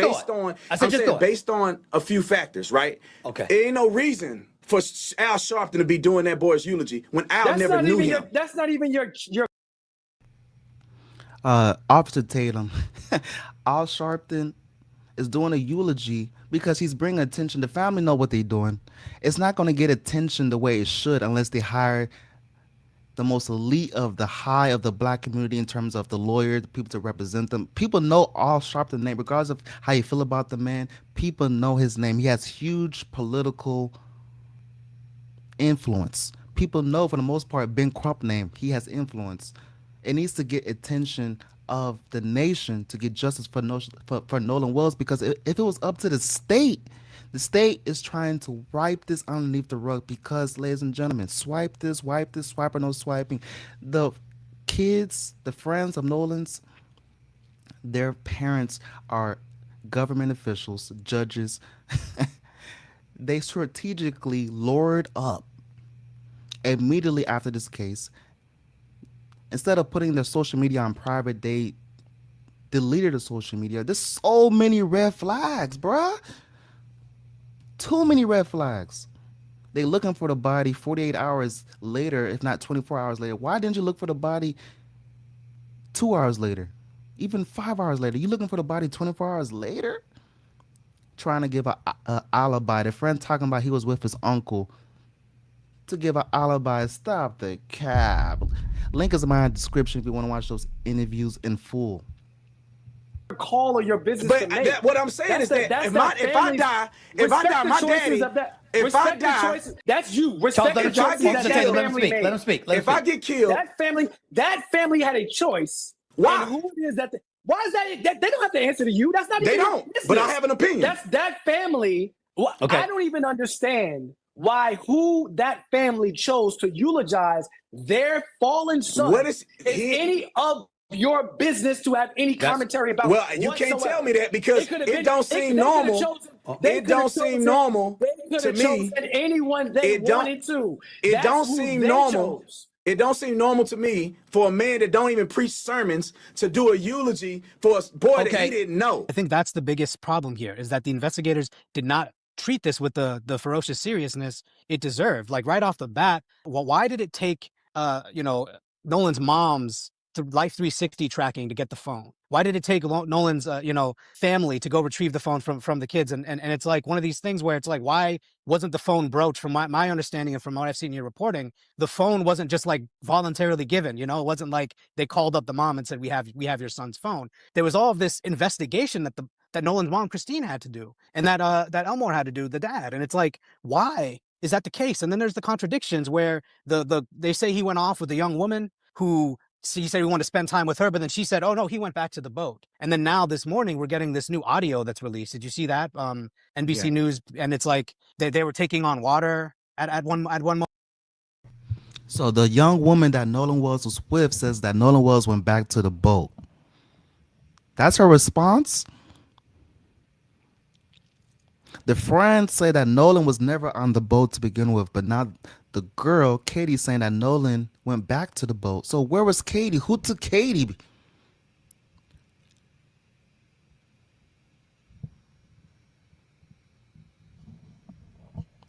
based on a few factors, right? Okay. There ain't no reason for Al Sharpton to be doing that boy's eulogy when Al never knew him. That's not even your. Officer Tatum, Al Sharpton is doing a eulogy because he's bringing attention. The family know what they're doing. It's not going to get attention the way it should unless they hire the most elite of the high of the black community in terms of the lawyer, the people to represent them. People know Al Sharpton's name, regardless of how you feel about the man. People know his name. He has huge political influence. People know for the most part Ben Crump name. He has influence. It needs to get attention of the nation to get justice for, for Nolan Wells, because if it was up to the state is trying to wipe this underneath the rug because, ladies and gentlemen, swipe this, wipe this, swipe or no swiping. The kids, the friends of Nolan's, their parents are government officials, judges. They strategically lured up immediately after this case. Instead of putting their social media on private, they deleted the social media. There's so many red flags, bruh. Too many red flags. They looking for the body 48 hours later, if not 24 hours later. Why didn't you look for the body 2 hours later? Even 5 hours later? You looking for the body 24 hours later? Trying to give a alibi. The friend talking about he was with his uncle to give an alibi. Stop the cab. Link is in my description if you want to watch those interviews in full. Call or your business But to make. what I'm saying is that if I die, my daddy, if I die, that's you. Charles, Respect let the him choices speak. that Let him family speak. made. Let him speak. Let him if I speak. get killed, That family had a choice. Why? And who it is that? Why is that? They don't have to answer to you. That's not. They even don't. business. But I have an opinion. That's that family. Okay. I don't even understand who that family chose to eulogize their fallen son. What is any of your business to have any commentary about? Well, you can't tell me that because it don't seem normal. It don't seem normal to me. Anyone they wanted to. It don't seem normal. It don't seem normal to me for a man that don't even preach sermons to do a eulogy for a boy that he didn't know. I think that's the biggest problem here, is that the investigators did not treat this with the ferocious seriousness it deserved. Like right off the bat, well, why did it take Nolan's mom's Life 360 tracking to get the phone? Why did it take Nolan's family to go retrieve the phone from the kids? And it's like one of these things where it's like, why wasn't the phone broached? From my understanding and from what I've seen in your reporting, the phone wasn't just like voluntarily given. It wasn't like they called up the mom and said, we have your son's phone. There was all of this investigation that Nolan's mom Christine had to do, and that Elmore had to do, the dad. And it's like, why is that the case? And then there's the contradictions where they say he went off with a young woman who, so he said he wanted to spend time with her, but then she said, oh no, he went back to the boat. And then now this morning we're getting this new audio that's released. Did you see that? NBC News, and it's like they were taking on water at one moment. So the young woman that Nolan Wells was with says that Nolan Wells went back to the boat. That's her response. The friends say that Nolan was never on the boat to begin with, but now the girl, Katie, saying that Nolan went back to the boat. So where was Katie? Who took Katie?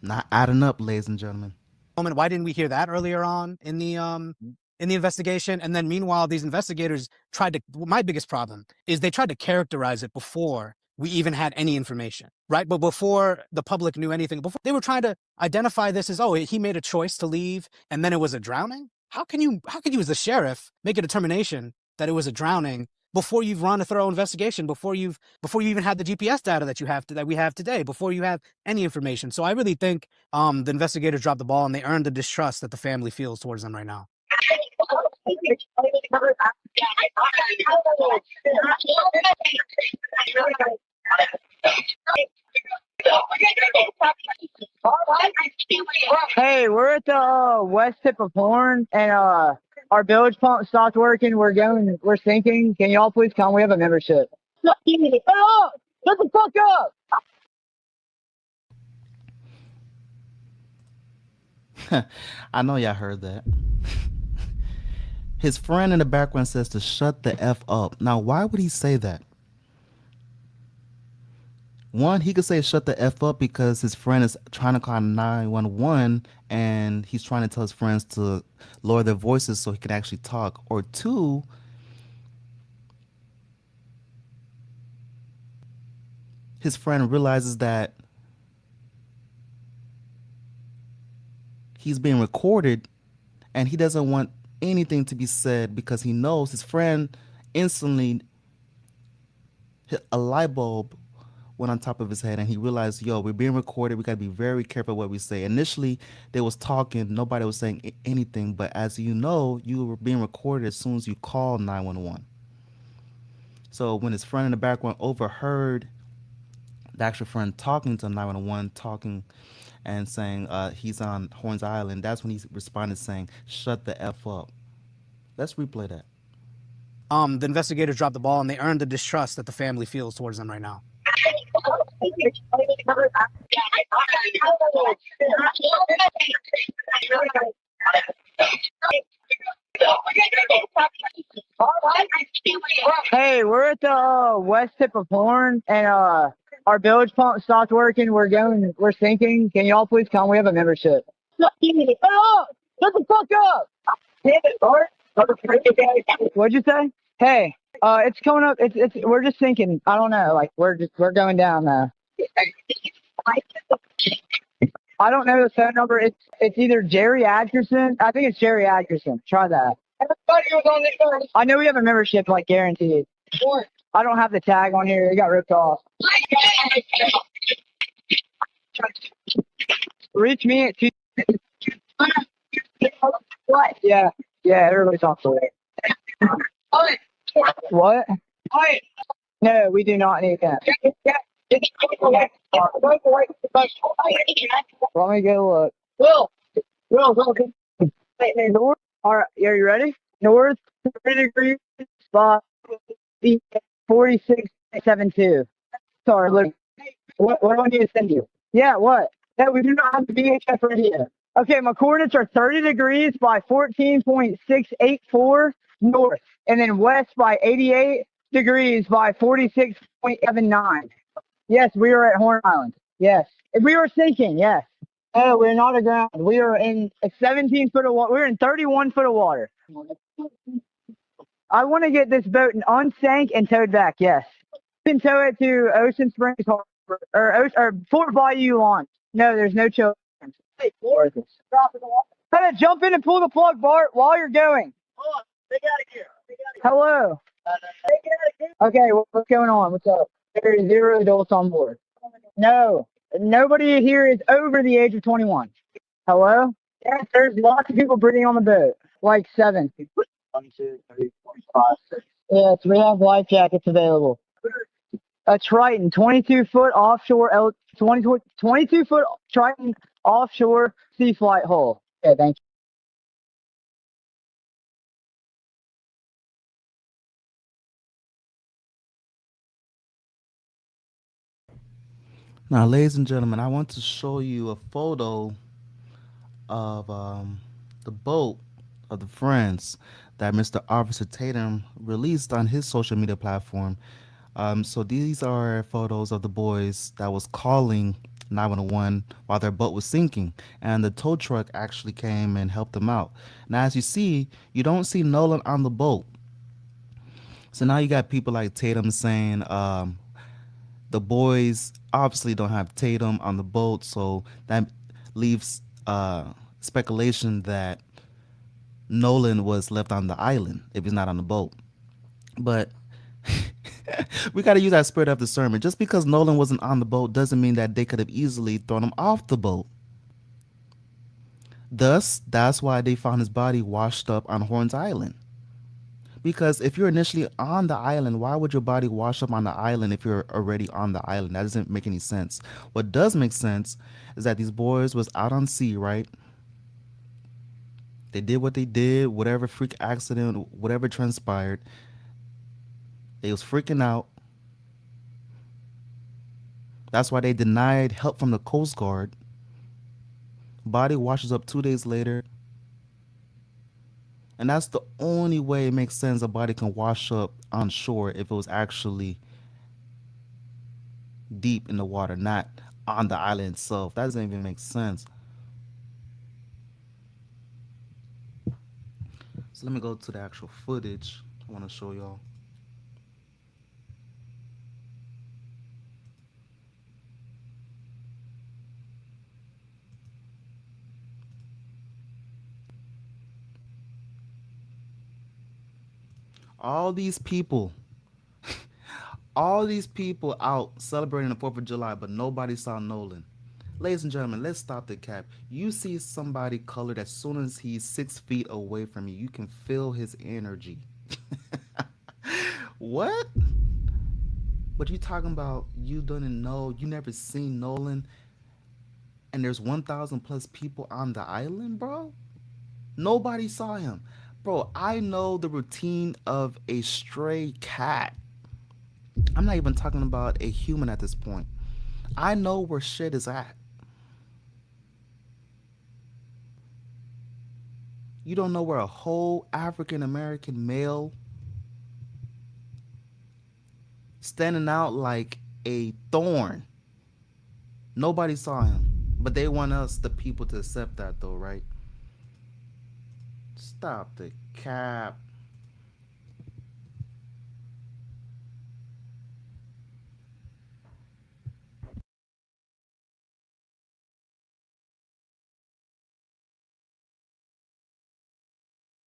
Not adding up, ladies and gentlemen. Why didn't we hear that earlier on in the investigation? And then meanwhile, these investigators my biggest problem is they tried to characterize it before we even had any information, right? But before the public knew anything, before they were trying to identify this as, oh, he made a choice to leave and then it was a drowning. How can you as the sheriff make a determination that it was a drowning before you've run a thorough investigation, before you even had the GPS data that we have today, before you have any information? So I really think the investigators dropped the ball and they earned the distrust that the family feels towards them right now. Hey, we're at the west tip of Horn, and our bilge pump stopped working. We're sinking. Can y'all please come? We have a membership. Oh, shut the fuck up! I know y'all heard that. His friend in the background says to shut the F up. Now, why would he say that? One, he could say shut the F up because his friend is trying to call 911 and he's trying to tell his friends to lower their voices so he can actually talk. Or two, his friend realizes that he's being recorded and he doesn't want anything to be said because he knows his friend instantly hit a light bulb went on top of his head and he realized, yo, we're being recorded. We got to be very careful what we say. Initially, they was talking. Nobody was saying anything. But as you know, you were being recorded as soon as you called 911. So when his friend in the background overheard the actual friend talking to 911, talking and saying he's on Horns Island, that's when he responded saying, shut the F up. Let's replay that. The investigators dropped the ball and they earned the distrust that the family feels towards them right now. Hey, we're at the west tip of Horn, and our bilge pump stopped working. We're sinking. Can y'all please come? We have a membership. Oh, shut the fuck up! What'd you say? Hey, it's coming up. We're just sinking. I don't know. Like we're going down now. I don't know the phone number. It's either Jerry Atkerson. I think it's Jerry Atkerson. Try that. Everybody was on this phone. I know we have a membership, like guaranteed. Sure. I don't have the tag on here. It got ripped off. Reach me at two. What? Yeah. Yeah, everybody's on for it. What? No, we do not need that. Let me go look. Will, north. All right, are you ready? North 30 degrees, spot 46.72. Sorry, look. What do I need to send you? Yeah, what? No, we do not have the VHF radio. Okay, my coordinates are 30 degrees by 14.684 north, and then west by 88 degrees by 46.79. Yes, we are at Horn Island. Yes. If we were sinking, yes. No, we're not aground. We are in 17 foot of water. We're in 31 foot of water. I want to get this boat unsank and towed back, yes. You can tow it to Ocean Springs Harbor or Fort Bayou launch. No, there's no children. Hey, jump in and pull the plug, Bart, while you're going. Hold on. Take out of here. Hello. Okay, what's going on? What's up? There is 0 adults on board. No, nobody here is over the age of 21. Hello? Yes, there's lots of people breathing on the boat. Like 7. 1, 2, 3, 4, 5, 6. Yes, we have life jackets available. A Triton, 22 foot offshore, 22 foot Triton offshore sea flight hull. Okay, thank you. Now, ladies and gentlemen, I want to show you a photo of the boat of the friends that Mr. Officer Tatum released on his social media platform. So these are photos of the boys that was calling 911 while their boat was sinking, and the tow truck actually came and helped them out. Now, as you see, you don't see Nolan on the boat. So now you got people like Tatum saying the boys obviously don't have Tatum on the boat, so that leaves speculation that Nolan was left on the island if he's not on the boat. But we got to use that spirit of discernment. Just because Nolan wasn't on the boat doesn't mean that they could have easily thrown him off the boat. Thus, that's why they found his body washed up on Horns Island. Because if you're initially on the island, why would your body wash up on the island if you're already on the island? That doesn't make any sense. What does make sense is that these boys was out on sea, right? They did what they did, whatever freak accident, whatever transpired. They was freaking out. That's why they denied help from the Coast Guard. Body washes up 2 days later. And that's the only way it makes sense a body can wash up on shore if it was actually deep in the water, not on the island itself. That doesn't even make sense. So let me go to the actual footage I want to show y'all. All these people, all these people out celebrating the 4th of July, but nobody saw Nolan. Ladies and gentlemen, let's stop the cap. You see somebody colored as soon as he's 6 feet away from you. You can feel his energy. What? But you talking about you didn't know, you never seen Nolan, and there's 1,000 plus people on the island, bro? Nobody saw him. Bro, I know the routine of a stray cat. I'm not even talking about a human at this point. I know where shit is at. You don't know where a whole African American male standing out like a thorn. Nobody saw him. But they want us, the people, to accept that though, right? Stop the cap.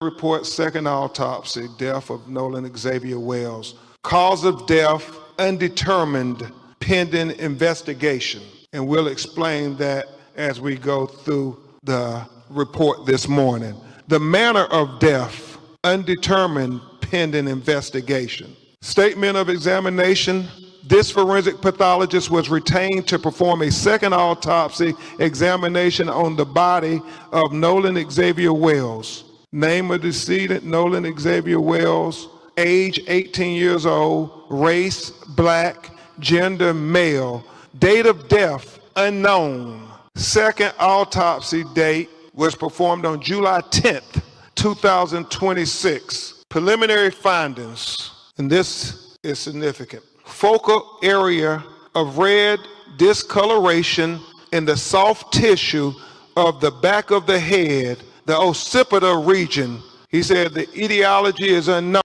Report second autopsy, death of Nolan Xavier Wells. Cause of death undetermined, pending investigation. And we'll explain that as we go through the report this morning. The manner of death undetermined, pending investigation. Statement of examination. This forensic pathologist was retained to perform a second autopsy examination on the body of Nolan Xavier Wells. Name of decedent, Nolan Xavier Wells. Age, 18 years old. Race, black. Gender, male. Date of death, unknown. Second autopsy date was performed on July 10th, 2026. Preliminary findings, and this is significant. Focal area of red discoloration in the soft tissue of the back of the head, the occipital region. He said the etiology is unknown.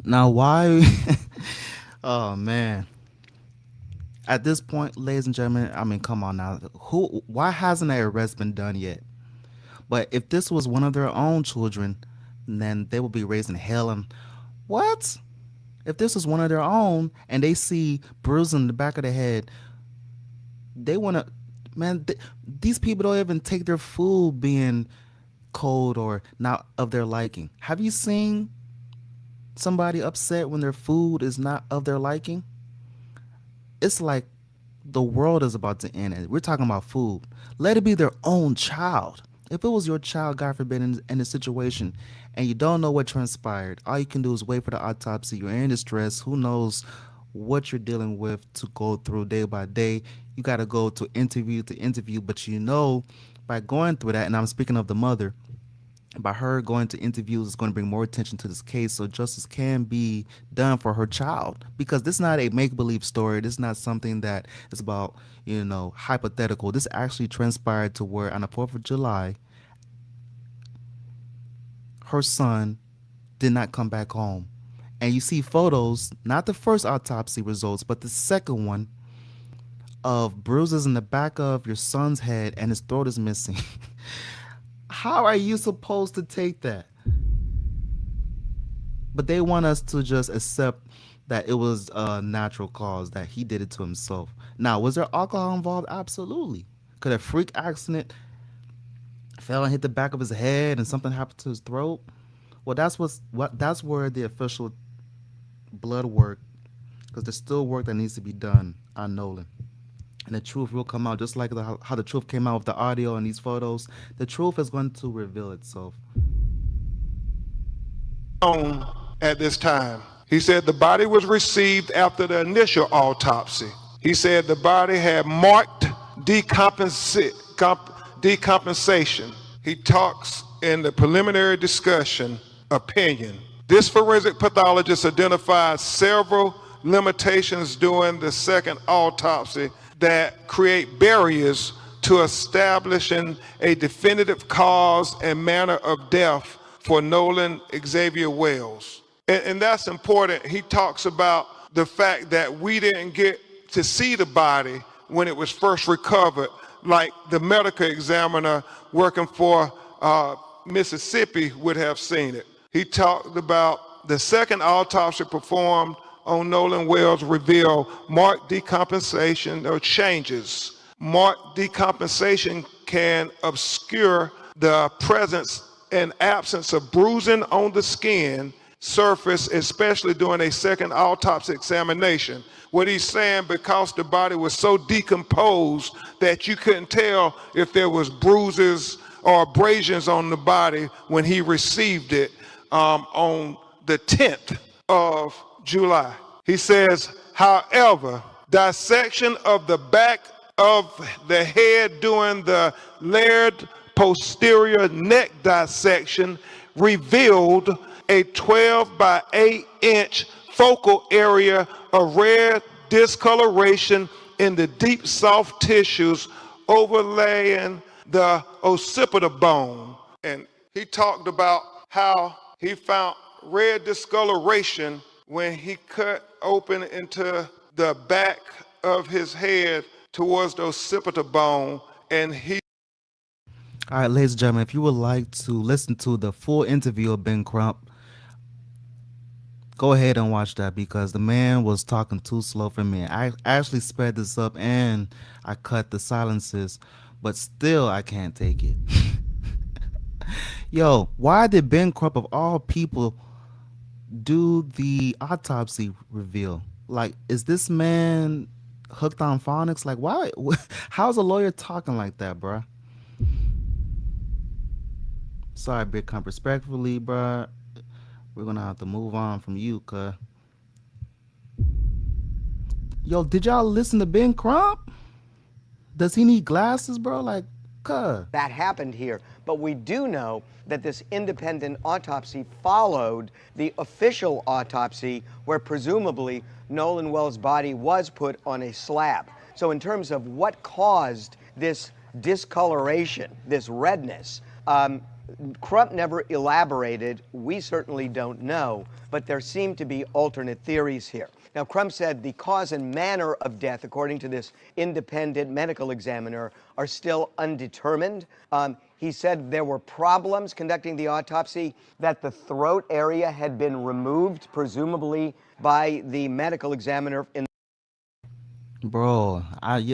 Now, why? Oh, man. At this point, ladies and gentlemen, I mean, come on now. Why hasn't an arrest been done yet? But if this was one of their own children, then they will be raising hell. And what? If this was one of their own and they see bruises in the back of the head, they want to, man, these people don't even take their food being cold or not of their liking. Have you seen somebody upset when their food is not of their liking? It's like the world is about to end. And we're talking about food. Let it be their own child. If it was your child, God forbid, in a situation, and you don't know what transpired, all you can do is wait for the autopsy. You're in distress. Who knows what you're dealing with to go through day by day. You got to go to interview, but you know, by going through that, and I'm speaking of the mother, by her going to interviews is going to bring more attention to this case so justice can be done for her child, because this is not a make-believe story. This is not something that is about, you know, hypothetical. This actually transpired to where on the 4th of July her son did not come back home. And you see photos, not the first autopsy results, but the second one, of bruises in the back of your son's head and his throat is missing. How are you supposed to take that? But they want us to just accept that it was a natural cause, that he did it to himself. Now, was there alcohol involved? Absolutely. Could a freak accident fell and hit the back of his head and something happened to his throat? Well, that's where the official blood work, because there's still work that needs to be done on Nolan. And the truth will come out, just like how the truth came out with the audio and these photos. The truth is going to reveal itself. At this time, he said the body was received after the initial autopsy. He said the body had marked decompensation. He talks in the preliminary discussion opinion. This forensic pathologist identified several limitations during the second autopsy that create barriers to establishing a definitive cause and manner of death for Nolan Xavier Wells. And that's important. He talks about the fact that we didn't get to see the body when it was first recovered, like the medical examiner working for Mississippi would have seen it. He talked about The second autopsy performed on Nolan Wells revealed marked decompensation or changes. Marked decompensation can obscure the presence and absence of bruising on the skin surface, especially during a second autopsy examination. What he's saying, because the body was so decomposed that you couldn't tell if there was bruises or abrasions on the body when he received it on the 10th of July. He says, however, dissection of the back of the head during the layered posterior neck dissection revealed a 12 by 8-inch focal area of rare discoloration in the deep soft tissues overlaying the occipital bone. And he talked about how he found red discoloration when he cut open into the back of his head towards the occipital bone, and he All right, ladies and gentlemen, if you would like to listen to the full interview of Ben Crump, go ahead and watch that because the man was talking too slow for me. I actually sped this up and I cut the silences, but still I can't take it. Yo, why did Ben Crump of all people do the autopsy reveal? Like, is this man hooked on phonics? Like, why? How's a lawyer talking like that, bruh? Sorry, Big Crump. Respectfully, bruh, we're gonna have to move on from you, cuz. Yo, did y'all listen to Ben Crump? Does he need glasses, bro? Like, cuz. That happened here. But we do know that this independent autopsy followed the official autopsy where presumably Nolan Wells' body was put on a slab. So in terms of what caused this discoloration, this redness, Crump never elaborated. We certainly don't know, but there seem to be alternate theories here. Now, Crump said the cause and manner of death, according to this independent medical examiner, are still undetermined. He said there were problems conducting the autopsy, that the throat area had been removed, presumably by the medical examiner in Bro,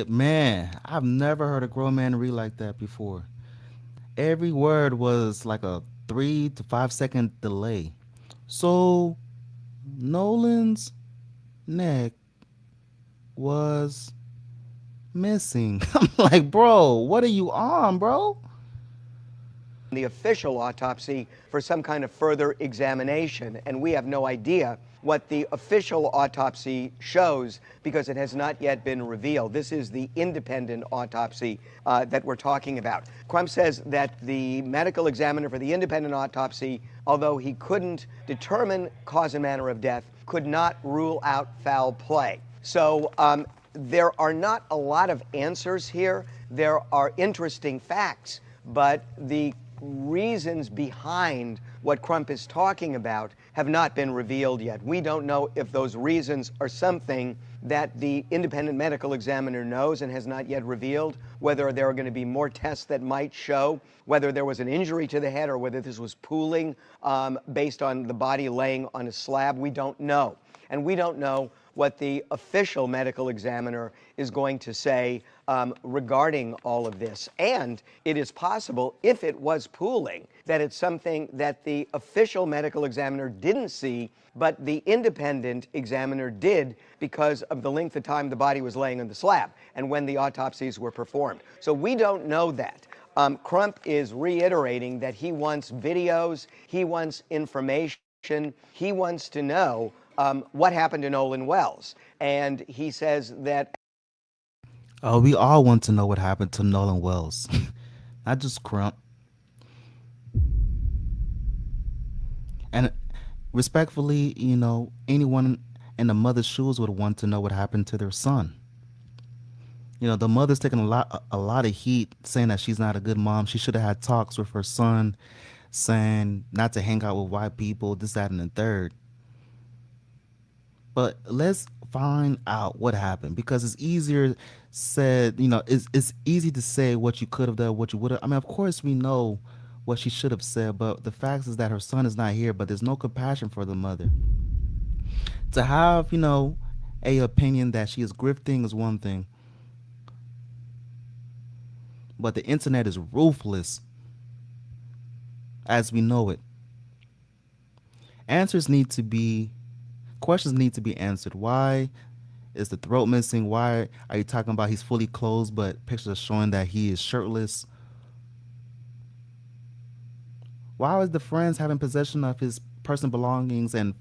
man, I've never heard a grown man read like that before. Every word was like a 3 to 5 second delay. So, Nolan's neck was missing. I'm like, bro, what are you on, bro? the official autopsy for some kind of further examination. And we have no idea what the official autopsy shows because it has not yet been revealed. This is the independent autopsy that we're talking about. Crump says that the medical examiner for the independent autopsy, although he couldn't determine cause and manner of death, could not rule out foul play. So there are not a lot of answers here. There are interesting facts, but the reasons behind what Crump is talking about have not been revealed yet. We don't know if those reasons are something that the independent medical examiner knows and has not yet revealed, whether there are going to be more tests that might show whether there was an injury to the head or whether this was pooling based on the body laying on a slab. We don't know. And we don't know what the official medical examiner is going to say regarding all of this. And it is possible, if it was pooling, that it's something that the official medical examiner didn't see, but the independent examiner did because of the length of time the body was laying on the slab and when the autopsies were performed. So we don't know that. Crump is reiterating that he wants videos, he wants information, he wants to know what happened to Nolan Wells. And he says that Oh, we all want to know what happened to Nolan Wells. Not just Crump. And respectfully, you know, anyone in the mother's shoes would want to know what happened to their son. You know, the mother's taking a lot of heat saying that she's not a good mom. She should have had talks with her son saying not to hang out with white people, this, that, and the third. But let's find out what happened because it's easier said, you know, it's easy to say what you could have done, what you would have. I mean, of course we know what she should have said, but the fact is that her son is not here, but there's no compassion for the mother. To have, a opinion that she is grifting is one thing, but the internet is ruthless as we know it. Answers need to be Questions need to be answered. Why is the throat missing? Why are you talking about he's fully clothed, but pictures are showing that he is shirtless? Why is the friends having possession of his personal belongings and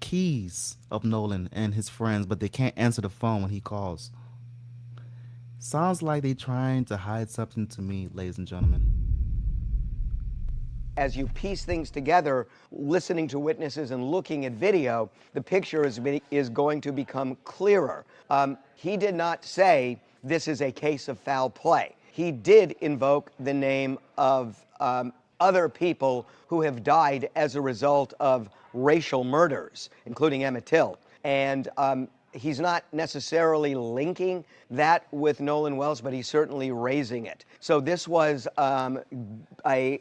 keys of Nolan and his friends, but they can't answer the phone when he calls? Sounds like they're trying to hide something to me, ladies and gentlemen. As you piece things together, listening to witnesses and looking at video, the picture is going to become clearer. He did not say this is a case of foul play. He did invoke the name of other people who have died as a result of racial murders, including Emmett Till. And he's not necessarily linking that with Nolan Wells, but he's certainly raising it. So this was a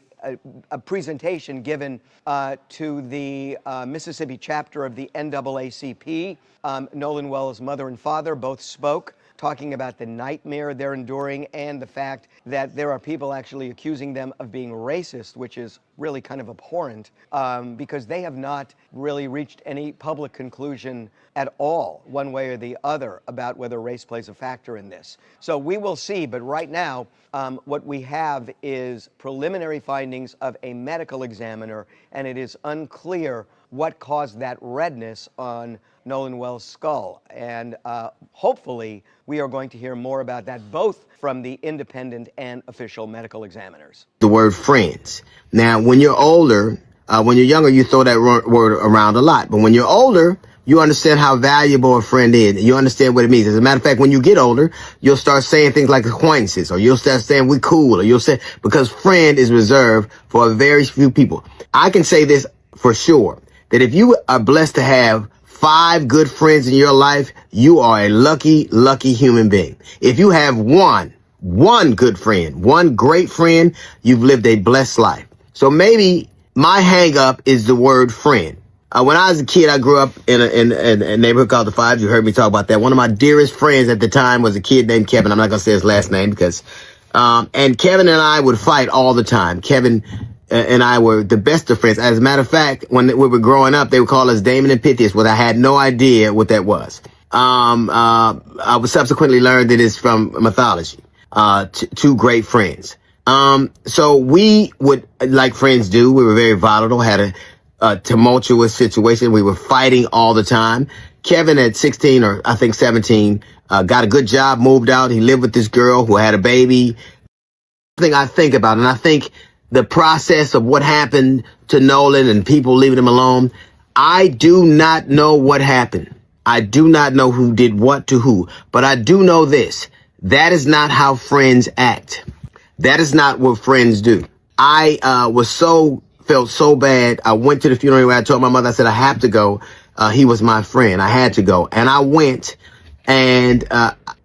presentation given to the Mississippi chapter of the NAACP. Nolan Wells' mother and father both spoke, talking about the nightmare they're enduring and the fact that there are people actually accusing them of being racist, which is really kind of abhorrent because they have not really reached any public conclusion at all, one way or the other, about whether race plays a factor in this. So we will see, but right now, what we have is preliminary findings of a medical examiner, and it is unclear what caused that redness on Nolan Wells' skull. And hopefully, we are going to hear more about that, both from the independent and official medical examiners. The word friends. Now, when you're older, when you're younger, you throw that word around a lot. But when you're older, you understand how valuable a friend is. You understand what it means. As a matter of fact, when you get older, you'll start saying things like acquaintances, or you'll start saying we cool, or you'll say, because friend is reserved for a very few people. I can say this for sure, that if you are blessed to have 5 good friends in your life, you are a lucky, lucky human being. If you have one good friend, one great friend, you've lived a blessed life. So maybe my hang up is the word friend. When I was a kid, I grew up in a neighborhood called the Fives. You heard me talk about that. One of my dearest friends at the time was a kid named Kevin. I'm not going to say his last name because, and Kevin and I would fight all the time. Kevin and I were the best of friends. As a matter of fact, when we were growing up, they would call us Damon and Pythias, but I had no idea what that was. I would subsequently learn that it's from mythology. Two great friends. So we would, like friends do, we were very volatile, had a tumultuous situation. We were fighting all the time. Kevin at 16 or I think 17, got a good job, moved out. He lived with this girl who had a baby. Thing I think about, and I think the process of what happened to Nolan and people leaving him alone, I do not know what happened. I do not know who did what to who, but I do know this. That is not how friends act. That is not what friends do. I felt so bad. I went to the funeral where I told my mother, I said, I have to go. He was my friend. I had to go. And I went. And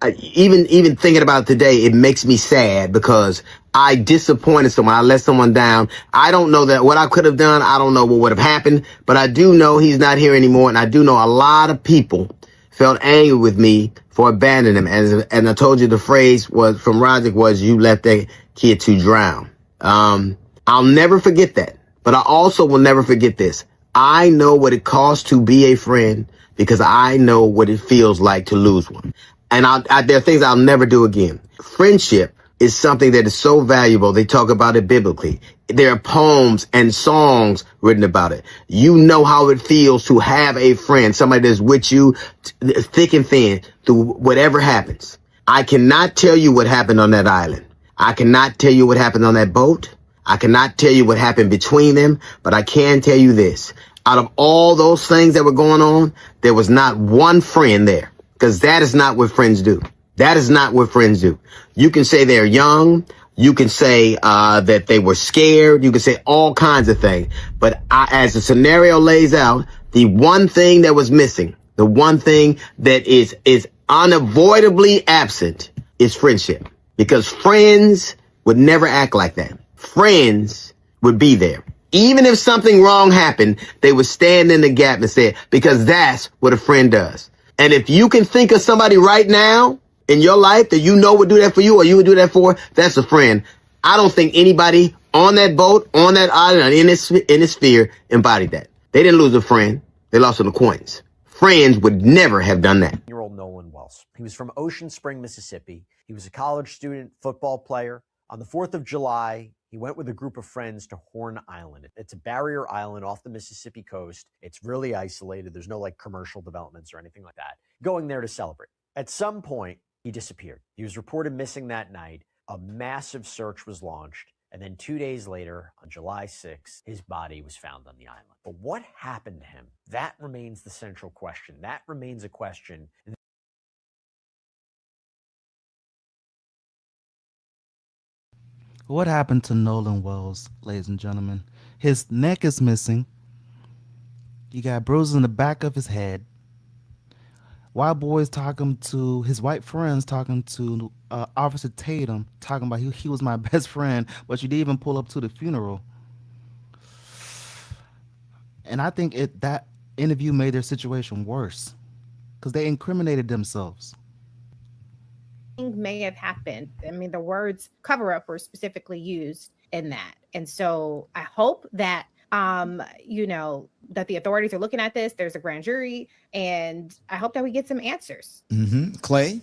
even thinking about it today, it makes me sad because I disappointed someone. I let someone down. I don't know that what I could have done. I don't know what would have happened. But I do know he's not here anymore. And I do know a lot of people felt angry with me for abandoning him. And I told you the phrase was from Roderick was, you left that kid to drown. I'll never forget that. But I also will never forget this. I know what it costs to be a friend because I know what it feels like to lose one. And there are things I'll never do again. Friendship is something that is so valuable. They talk about it biblically. There are poems and songs written about it. You know how it feels to have a friend, somebody that's with you thick and thin through whatever happens. I cannot tell you what happened on that island. I cannot tell you what happened on that boat. I cannot tell you what happened between them, but I can tell you this. Out of all those things that were going on, there was not one friend there, because that is not what friends do. That is not what friends do. You can say they're young. You can say that they were scared. You can say all kinds of things. But as the scenario lays out, the one thing that was missing, the one thing that is unavoidably absent is friendship, because friends would never act like that. friends would be there. Even if something wrong happened, they would stand in the gap and say it, because that's what a friend does. And if you can think of somebody right now in your life that you know would do that for you or you would do that for, that's a friend. I don't think anybody on that boat, on that island, in this sphere embodied that. They didn't lose a friend. They lost an acquaintance. Friends would never have done that. Year-old Nolan Wells. He was from Ocean Spring, Mississippi. He was a college student, football player. On the 4th of July, he went with a group of friends to Horn Island. It's a barrier island off the Mississippi coast. It's really isolated. There's no like commercial developments or anything like that. Going there to celebrate. At some point, he disappeared. He was reported missing that night. A massive search was launched. And then 2 days later, on July 6th, his body was found on the island. But what happened to him? That remains the central question. That remains a question. What happened to Nolan Wells, ladies and gentlemen? His neck is missing. He got bruises in the back of his head. White boys talking to his white friends, talking to Officer Tatum, talking about he was my best friend, but you didn't even pull up to the funeral. And I think that interview made their situation worse because they incriminated themselves. May have happened. I mean, the words cover up were specifically used in that. And so I hope that that the authorities are looking at this. There's a grand jury, and I hope that we get some answers. Clay?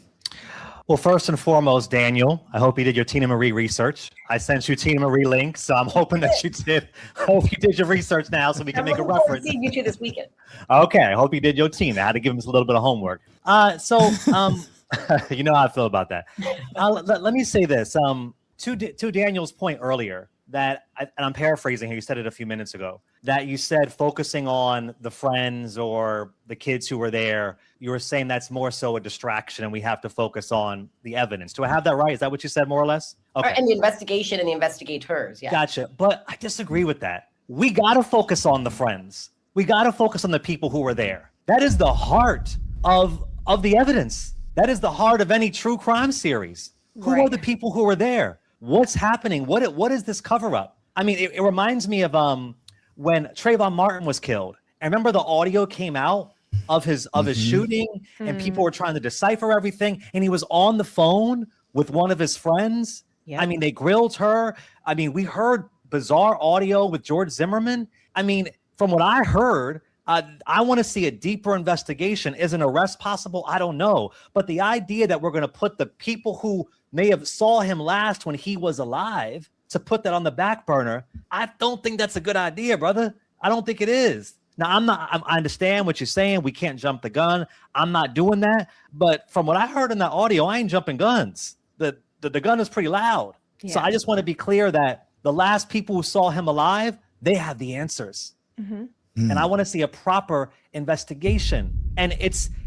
Well, first and foremost, Daniel, I hope you did your Tina Marie research. I sent you Tina Marie link, so I'm hoping that you did. I hope you did your research now so we can make a reference. I'm you two this weekend. Okay, I hope you did your Tina. I had to give him a little bit of homework. You know how I feel about that. Let me say this. To Daniel's point earlier, that, and I'm paraphrasing here, you said it a few minutes ago, that you said focusing on the friends or the kids who were there, you were saying that's more so a distraction and we have to focus on the evidence. Do I have that right? Is that what you said more or less? Okay. And the investigation and the investigators, yeah. Gotcha. But I disagree with that. We got to focus on the friends. We got to focus on the people who were there. That is the heart of the evidence. That is the heart of any true crime series. Who are the people who were there? What's happening? What is this cover up? I mean, it reminds me of when Trayvon Martin was killed. I remember the audio came out of his shooting, and people were trying to decipher everything, and he was on the phone with one of his friends. I mean, they grilled her. I mean, we heard bizarre audio with George Zimmerman. I mean, from what I heard, I want to see a deeper investigation. Is an arrest possible? I don't know. But the idea that we're going to put the people who may have saw him last when he was alive to put that on the back burner, I don't think that's a good idea, brother. I don't think it is. Now, I understand what you're saying. We can't jump the gun. I'm not doing that. But from what I heard in that audio, I ain't jumping guns. The gun is pretty loud. Yeah. So I just want to be clear that the last people who saw him alive, they have the answers. And I want to see a proper investigation. And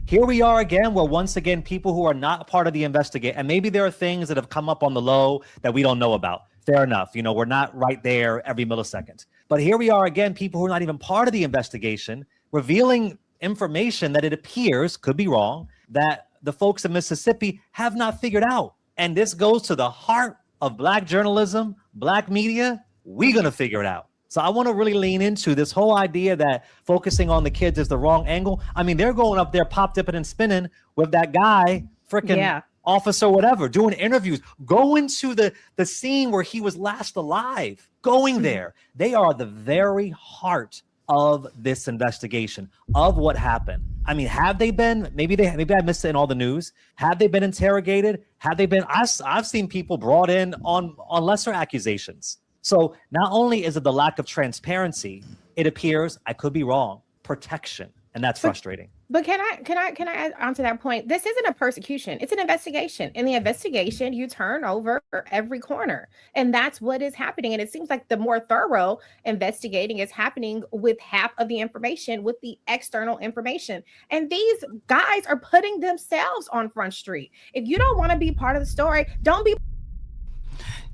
here we are again, where once again, people who are not part of the investigation, and maybe there are things that have come up on the low that we don't know about. Fair enough. You know, we're not right there every millisecond. But here we are again, people who are not even part of the investigation, revealing information that it appears, could be wrong, that the folks in Mississippi have not figured out. And this goes to the heart of Black journalism, Black media. We're going to figure it out. So I want to really lean into this whole idea that focusing on the kids is the wrong angle. I mean, they're going up there pop dipping and spinning with that guy, freaking officer, whatever, doing interviews, going to the scene where he was last alive, going there. They are the very heart of this investigation, of what happened. I mean, have they been, maybe I missed it in all the news. Have they been interrogated? Have they been, I've seen people brought in on lesser accusations. So not only is it the lack of transparency, it appears, I could be wrong, protection, and that's frustrating. But can I add on to that point? This isn't a persecution; it's an investigation. In the investigation, you turn over every corner, and that's what is happening. And it seems like the more thorough investigating is happening with half of the information, with the external information. And these guys are putting themselves on Front Street. If you don't want to be part of the story, don't be.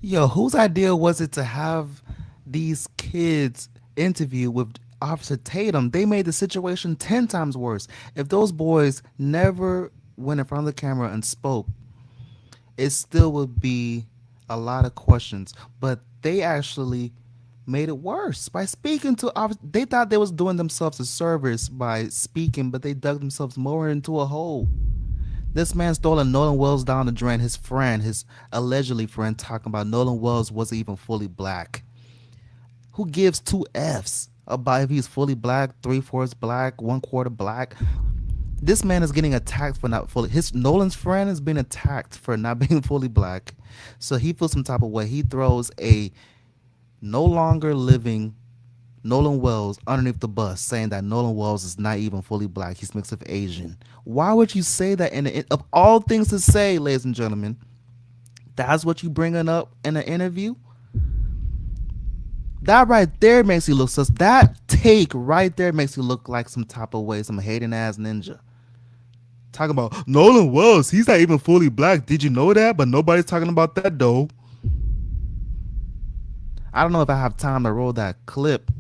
Yo, whose idea was it to have these kids interview with Officer Tatum? They made the situation 10 times worse. If those boys never went in front of the camera and spoke, it still would be a lot of questions. But they actually made it worse by speaking to they thought they was doing themselves a service by speaking, but they dug themselves more into a hole. This man stole a Nolan Wells down the drain. His friend, his allegedly friend, talking about Nolan Wells wasn't even fully black. Who gives two F's about if he's fully black, 3/4 black, 1/4 black? This man is getting attacked for not fully. His Nolan's friend is being attacked for not being fully black, so he feels some type of way. He throws a no longer living Nolan Wells underneath the bus, saying that Nolan Wells is not even fully black. He's mixed with Asian. Why would you say that of all things to say, ladies and gentlemen? That's what you bringing up in an interview? That right there makes you look sus. That take right there makes you look like some type of way, some hating ass ninja. Talking about Nolan Wells, he's not even fully black. Did you know that? But nobody's talking about that though. I don't know if I have time to roll that clip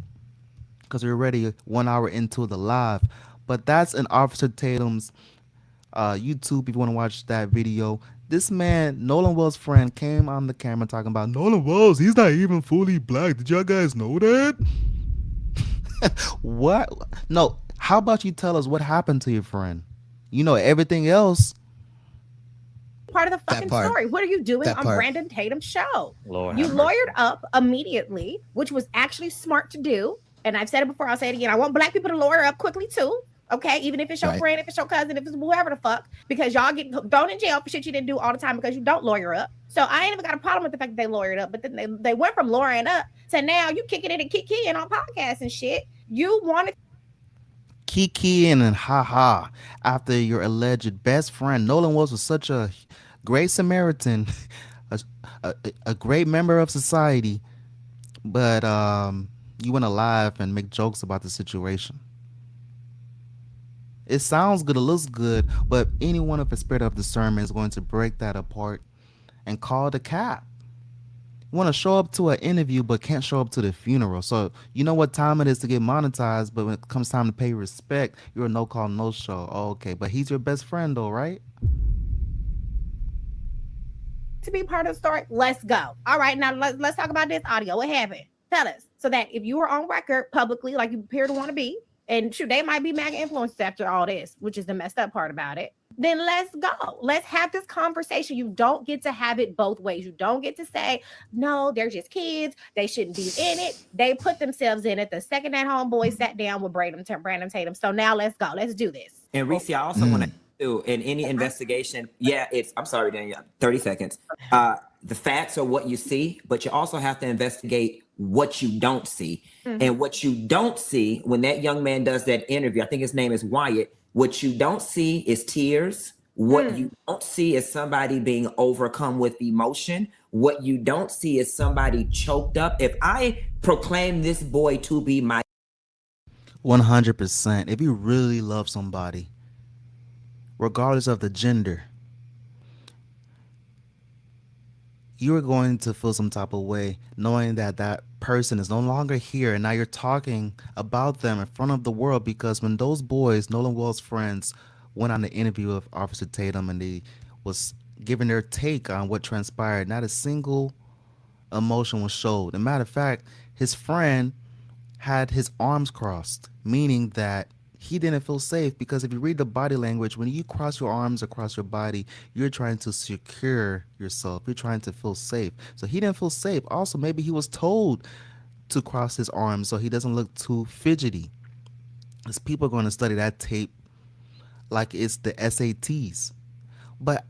because we're already 1 hour into the live. But that's in Officer Tatum's YouTube if you want to watch that video. This man, Nolan Wells' friend, came on the camera talking about Nolan Wells, he's not even fully black. Did y'all guys know that? What? No, how about you tell us what happened to your friend? You know everything else. Part of the fucking story. What are you doing on Brandon Tatum's show? Lord you lawyered up immediately, which was actually smart to do. And I've said it before, I'll say it again. I want black people to lawyer up quickly too. Okay, even if it's your friend, if it's your cousin, if it's whoever the fuck, because y'all get thrown in jail for shit you didn't do all the time because you don't lawyer up. So I ain't even got a problem with the fact that they lawyered up, but then they went from lawyering up to now you kicking it and kicking on podcasts and shit. You wanted Kiki and haha after your alleged best friend Nolan Wells was such a great Samaritan, a great member of society, but you want to laugh and make jokes about the situation. It sounds good, it looks good, but anyone with a spirit of discernment is going to break that apart and call the cap. You want to show up to an interview but can't show up to the funeral. So you know what time it is to get monetized, but when it comes time to pay respect, you're a no call, no show. Oh, okay, but he's your best friend though, right? to be part of the story. Let's go. All right, now let's talk about this audio. What happened? Tell us, so that if you were on record publicly, like you appear to want to be, and shoot, they might be MAGA influenced after all this, which is the messed up part about it. Then let's go. Let's have this conversation. You don't get to have it both ways. You don't get to say, no, they're just kids. They shouldn't be in it. They put themselves in it. The second that homeboy sat down with Brandon Tatum. So now let's go. Let's do this. And Reese, I also want to do in any investigation. Yeah, I'm sorry, Daniel, 30 seconds. The facts are what you see, but you also have to investigate what you don't see. And what you don't see when that young man does that interview, I think his name is Wyatt, what you don't see is tears. What you don't see is somebody being overcome with emotion. What you don't see is somebody choked up. If I proclaim this boy to be my 100%. If you really love somebody, regardless of the gender, you are going to feel some type of way knowing that that person is no longer here, and now you're talking about them in front of the world. Because when those boys, Nolan Wells' friends, went on the interview with Officer Tatum and they was giving their take on what transpired, not a single emotion was showed. As a matter of fact, his friend had his arms crossed, meaning that he didn't feel safe. Because if you read the body language, when you cross your arms across your body, you're trying to secure yourself. You're trying to feel safe. So he didn't feel safe. Also, maybe he was told to cross his arms so he doesn't look too fidgety. Because people are going to study that tape like it's the SATs. But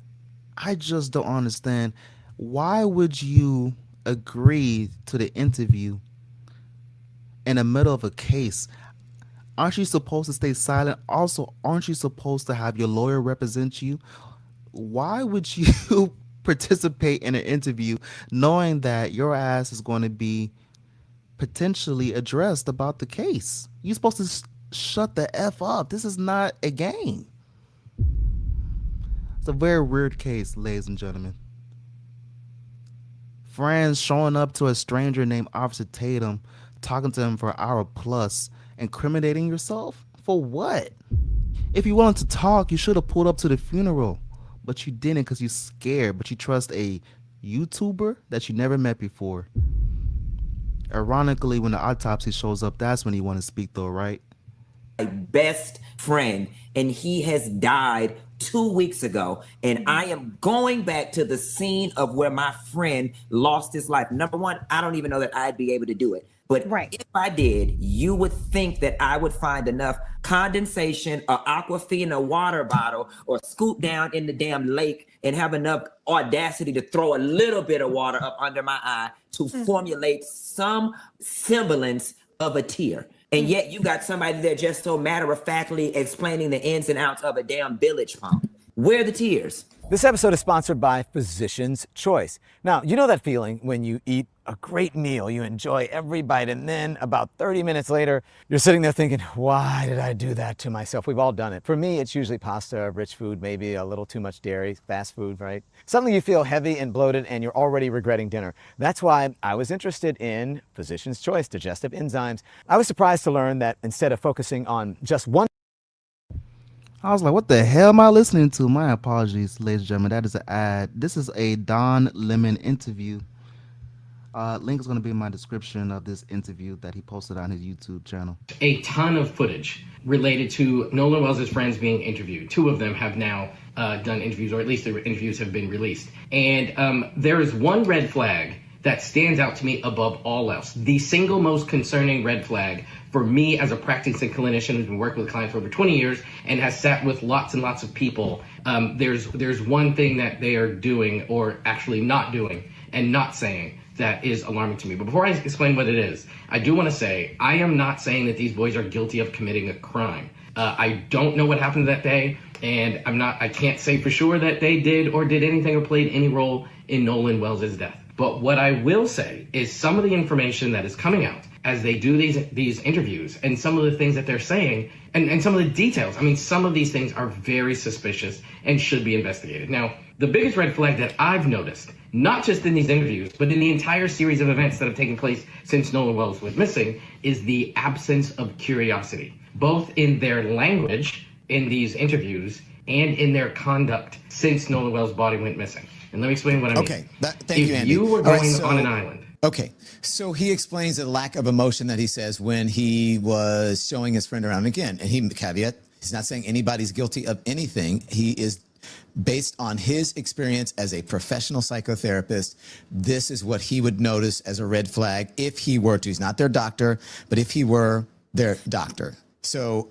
I just don't understand. Why would you agree to the interview in the middle of a case? Aren't you supposed to stay silent? Also, aren't you supposed to have your lawyer represent you? Why would you participate in an interview knowing that your ass is going to be potentially addressed about the case? You're supposed to shut the F up. This is not a game. It's a very weird case, ladies and gentlemen. Friends showing up to a stranger named Officer Tatum, talking to him for an hour plus, incriminating yourself? For what? If you wanted to talk, you should have pulled up to the funeral, but you didn't because you're scared. But you trust a YouTuber that you never met before. Ironically, when the autopsy shows up, that's when you want to speak, though, right? My best friend, and he has died 2 weeks ago. And I am going back to the scene of where my friend lost his life. Number one, I don't even know that I'd be able to do it. But if I did, you would think that I would find enough condensation or Aquafina water bottle or scoop down in the damn lake and have enough audacity to throw a little bit of water up under my eye to formulate some semblance of a tear. And yet you got somebody there just so matter-of-factly explaining the ins and outs of a damn village pump. Where are the tears? This episode is sponsored by Physician's Choice. Now, you know that feeling when you eat a great meal, you enjoy every bite, and then about 30 minutes later, you're sitting there thinking, why did I do that to myself? We've all done it. For me, it's usually pasta, rich food, maybe a little too much dairy, fast food, right? Suddenly you feel heavy and bloated and you're already regretting dinner. That's why I was interested in Physician's Choice digestive enzymes. I was surprised to learn that instead of focusing on just one, I was like, what the hell am I listening to? My apologies, ladies and gentlemen. That is an ad. This is a Don Lemon interview. Link is going to be in my description of this interview that he posted on his YouTube channel. A ton of footage related to Nolan Wells' friends being interviewed. Two of them have now done interviews, or at least their interviews have been released. And there is one red flag that stands out to me above all else. The single most concerning red flag for me as a practicing clinician who's been working with clients for over 20 years and has sat with lots and lots of people. There's one thing that they are doing, or actually not doing and not saying, that is alarming to me. But before I explain what it is, I do want to say, I am not saying that these boys are guilty of committing a crime. I don't know what happened that day, and I can't say for sure that they did or did anything or played any role in Nolan Wells' death. But what I will say is some of the information that is coming out as they do these interviews and some of the things that they're saying and some of the details. I mean, some of these things are very suspicious and should be investigated. Now, the biggest red flag that I've noticed, not just in these interviews, but in the entire series of events that have taken place since Nolan Wells was missing, is the absence of curiosity, both in their language in these interviews and in their conduct since Nolan Wells' body went missing. And let me explain what I mean. Okay, thank you, Andy. If you were going on an island. Okay, so he explains the lack of emotion that he says when he was showing his friend around again. And he, caveat, he's not saying anybody's guilty of anything. He is based on his experience as a professional psychotherapist. This is what he would notice as a red flag if he were to. He's not their doctor, but if he were their doctor. So,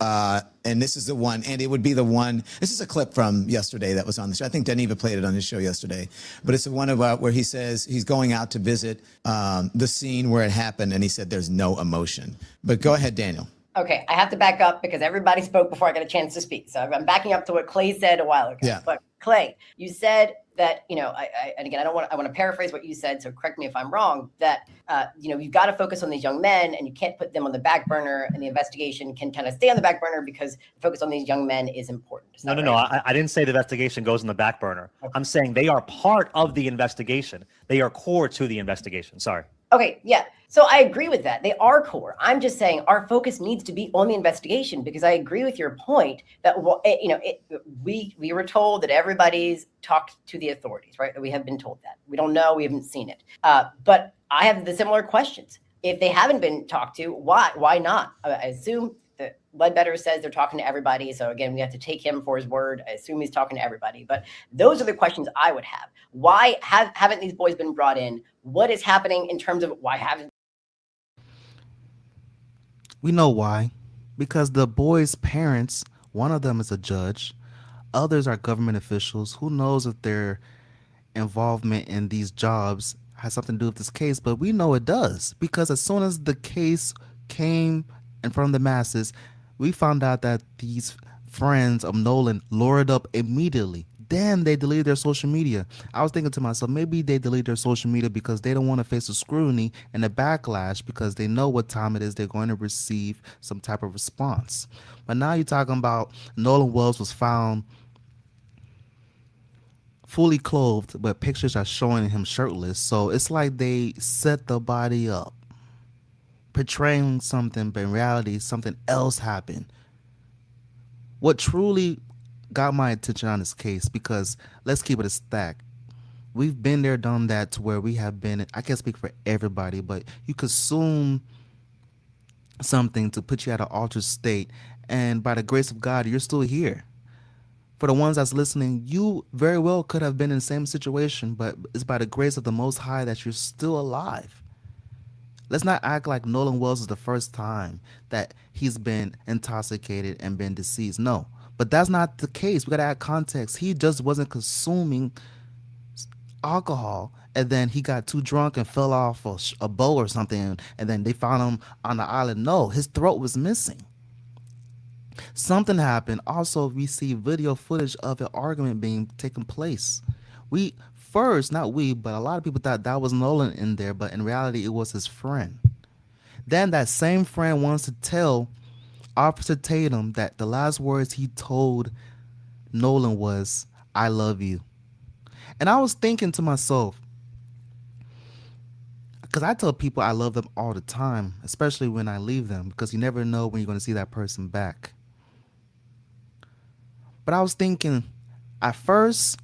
and this is the one, and it would be the one, this is a clip from yesterday that was on the show. I think Daniva played it on his show yesterday, but it's the one about where he says he's going out to visit the scene where it happened, and he said there's no emotion. But go ahead, Daniel. Okay, I have to back up because everybody spoke before I got a chance to speak. So I'm backing up to what Clay said a while ago. Yeah. But Clay, you said that, and again, I want to paraphrase what you said, so correct me if I'm wrong, that, you've got to focus on these young men and you can't put them on the back burner, and the investigation can kind of stay on the back burner because the focus on these young men is important. No. I didn't say the investigation goes on the back burner. Okay. I'm saying they are part of the investigation. They are core to the investigation. Sorry. Okay, yeah. So I agree with that. They are core. I'm just saying our focus needs to be on the investigation, because I agree with your point that we were told that everybody's talked to the authorities, right? We have been told that. We don't know. We haven't seen it. But I have the similar questions. If they haven't been talked to, why? Why not? I assume that Ledbetter says they're talking to everybody. So again, we have to take him for his word. I assume he's talking to everybody. But those are the questions I would have. Why haven't these boys been brought in? What is happening in terms of why haven't? We know why. Because the boys' parents, one of them is a judge, others are government officials. Who knows if their involvement in these jobs has something to do with this case, but we know it does, because as soon as the case came in front of the masses, we found out that these friends of Nolan lured up immediately. Then they deleted their social media. I was thinking to myself, maybe they deleted their social media because they don't want to face the scrutiny and the backlash, because they know what time it is they're going to receive some type of response. But now you're talking about Nolan Wells was found fully clothed, but pictures are showing him shirtless. So it's like they set the body up, portraying something, but in reality, something else happened. What truly got my attention on this case, because let's keep it a stack. we've been there, done that, to where we have been, I can't speak for everybody, but you consume something to put you at an altered state, and by the grace of God, you're still here. For the ones that's listening, you very well could have been in the same situation, but it's by the grace of the Most High that you're still alive. Let's not act like Nolan Wells is the first time that he's been intoxicated and been deceased. No, but that's not the case. We got to add context. He just wasn't consuming alcohol, and then he got too drunk and fell off a boat or something, and then they found him on the island. No, his throat was missing. Something happened. Also, we see video footage of an argument being taken place. Not we, but a lot of people thought that was Nolan in there, but in reality, it was his friend. Then that same friend wants to tell Officer Tatum that the last words he told Nolan was, "I love you." And I was thinking to myself, because I tell people I love them all the time, especially when I leave them, because you never know when you're going to see that person back. But I was thinking, at first,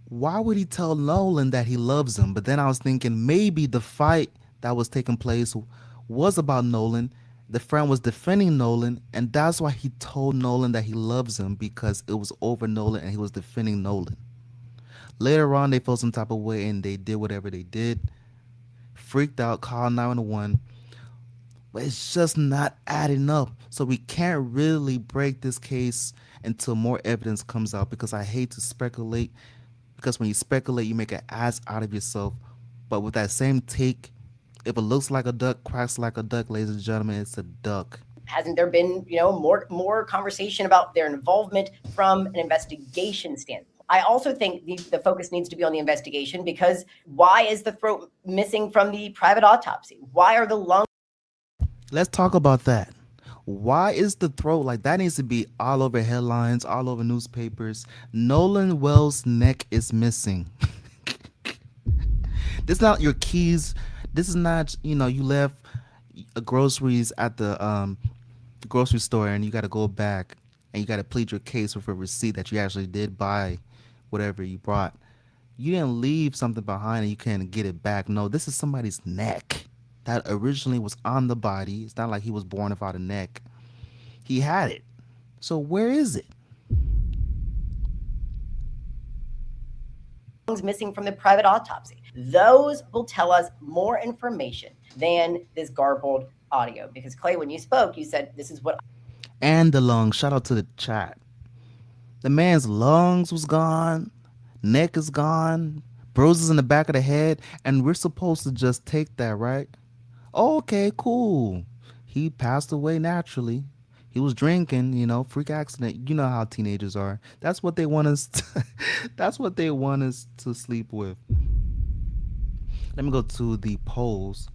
why would he tell Nolan that he loves him? But then I was thinking maybe the fight that was taking place was about Nolan. The friend was defending Nolan, and that's why he told Nolan that he loves him, because it was over Nolan and he was defending Nolan. Later on, they felt some type of way and they did whatever they did. Freaked out, called 911. But it's just not adding up. So we can't really break this case until more evidence comes out, because I hate to speculate. Because when you speculate, you make an ass out of yourself. But with that same take, if it looks like a duck, quacks like a duck, ladies and gentlemen, it's a duck. Hasn't there been, more conversation about their involvement from an investigation standpoint? I also think the focus needs to be on the investigation, because why is the throat missing from the private autopsy? Why are the lungs? Let's talk about that. Why is the throat like that? Needs to be all over headlines, all over newspapers. Nolan Wells' neck is missing. This is not your keys. This is not, you left groceries at the grocery store and you got to go back and you got to plead your case with a receipt that you actually did buy whatever you brought. You didn't leave something behind and you can't get it back. No, this is somebody's neck that originally was on the body. It's not like he was born without a neck. He had it. So where is it? Missing from the private autopsy. Those will tell us more information than this garbled audio. Because Clay, when you spoke, you said this is what. And the lungs. Shout out to the chat. The man's lungs was gone. Neck is gone. Bruises in the back of the head. And we're supposed to just take that, right? Okay, cool. He passed away naturally. He was drinking, freak accident. You know how teenagers are. That's what they want us to, that's what they want us to sleep with. Let me go to the polls.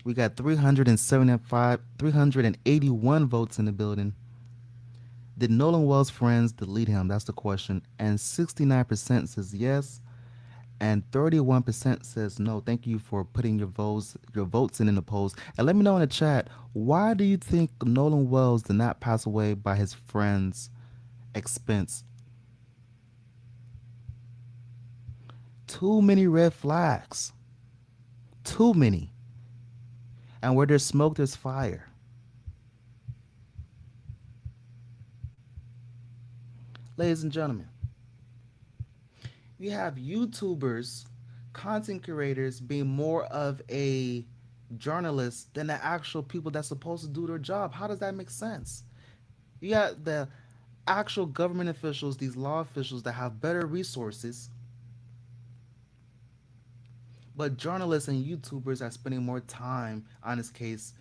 We got 381 votes in the building. Did Nolan Wells' friends delete him? That's the question. And 69% says yes. And 31% says no. Thank you for putting your votes in the polls. And let me know in the chat, why do you think Nolan Wells did not pass away by his friend's expense? Too many red flags. Too many. And where there's smoke, there's fire. Ladies and gentlemen, you have YouTubers, content creators being more of a journalist than the actual people that's supposed to do their job. How does that make sense? You got the actual government officials, these law officials that have better resources, but journalists and YouTubers are spending more time on this case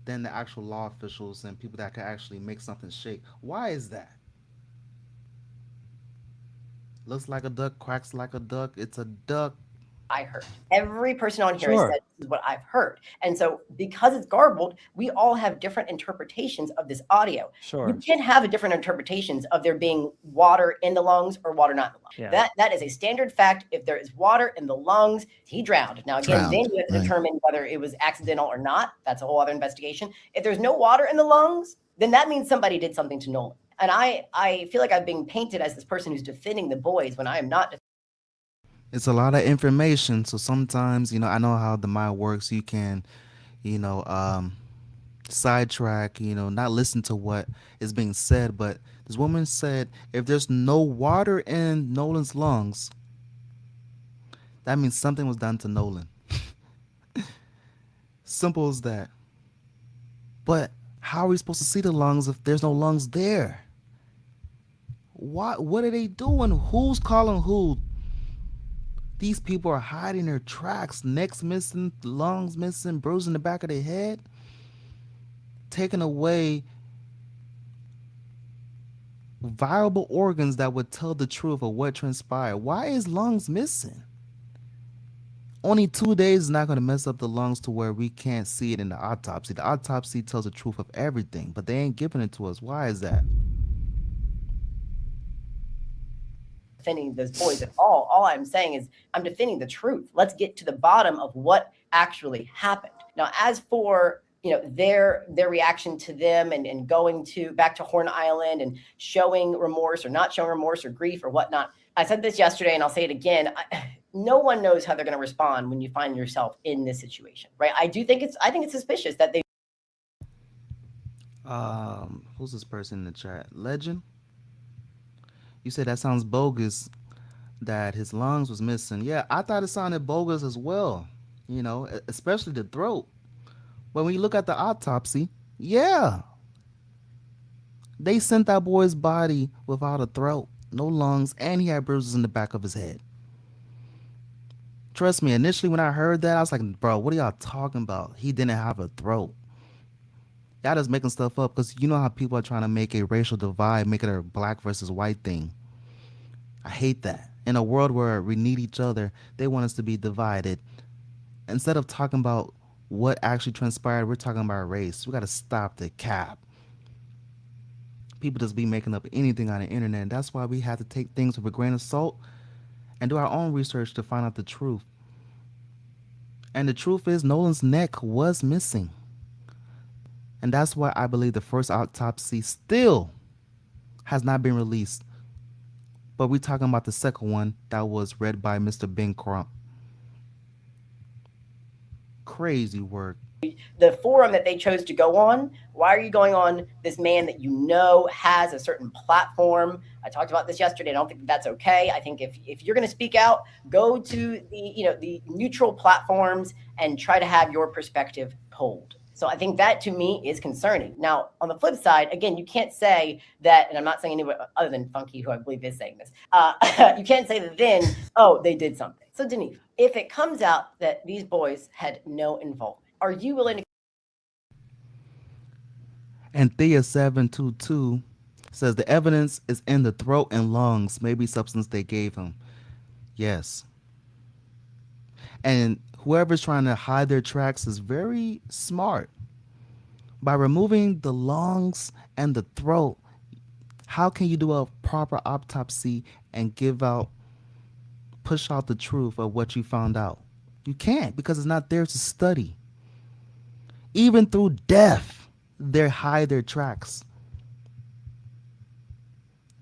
than the actual law officials and people that can actually make something shake. Why is that? Looks like a duck, quacks like a duck. It's a duck. I heard. Every person on here has said this is what I've heard. And so because it's garbled, we all have different interpretations of this audio. Sure. You can have a different interpretations of there being water in the lungs or water not in the lungs. Yeah. That is a standard fact. If there is water in the lungs, he drowned. Now, again, then you have to determine whether it was accidental or not. That's a whole other investigation. If there's no water in the lungs, then that means somebody did something to Nolan. And I feel like I'm being painted as this person who's defending the boys when I am not. It's a lot of information, so sometimes, I know how the mind works. You can, you know, sidetrack, not listen to what is being said. But this woman said if there's no water in Nolan's lungs, that means something was done to Nolan. Simple as that. But how are we supposed to see the lungs if there's no lungs there? What are they doing? Who's calling who? These people are hiding their tracks, necks missing, lungs missing, bruising the back of their head, taking away viable organs that would tell the truth of what transpired. Why is lungs missing? Only 2 days is not going to mess up the lungs to where we can't see it in the autopsy. The autopsy tells the truth of everything, but they ain't giving it to us. Why is that? Defending those boys at all. All I'm saying is I'm defending the truth. Let's get to the bottom of what actually happened. Now, as for their reaction to them and going back to Horn Island and showing remorse or not showing remorse or grief or whatnot. I said this yesterday and I'll say it again. No one knows how they're going to respond when you find yourself in this situation, right? I think it's suspicious that they. Who's this person in the chat? Legend? You said that sounds bogus, that his lungs was missing. Yeah, I thought it sounded bogus as well, especially the throat. But when you look at the autopsy, yeah, they sent that boy's body without a throat, no lungs, and he had bruises in the back of his head. Trust me, initially when I heard that, I was like, bro, what are y'all talking about? He didn't have a throat. Y'all just making stuff up because you know how people are trying to make a racial divide, make it a black versus white thing. I hate that. In a world where we need each other, they want us to be divided. Instead of talking about what actually transpired, we're talking about race. We got to stop the cap. People just be making up anything on the internet. That's why we have to take things with a grain of salt and do our own research to find out the truth. And the truth is Nolan's neck was missing. And that's why I believe the first autopsy still has not been released. But we're talking about the second one that was read by Mr. Ben Crump. Crazy work. The forum that they chose to go on, why are you going on this man that has a certain platform? I talked about this yesterday. I don't think that's okay. I think if you're going to speak out, go to the neutral platforms and try to have your perspective told. So I think that to me is concerning. Now, on the flip side, again, you can't say that, and I'm not saying anyone other than Funky, who I believe is saying this, you can't say that then, they did something. So Denise, if it comes out that these boys had no involvement, are you willing to? And Thea722 says the evidence is in the throat and lungs, maybe substance they gave him. Yes. And whoever's trying to hide their tracks is very smart. By removing the lungs and the throat, how can you do a proper autopsy and push out the truth of what you found out? You can't, because it's not there to study. Even through death, they hide their tracks.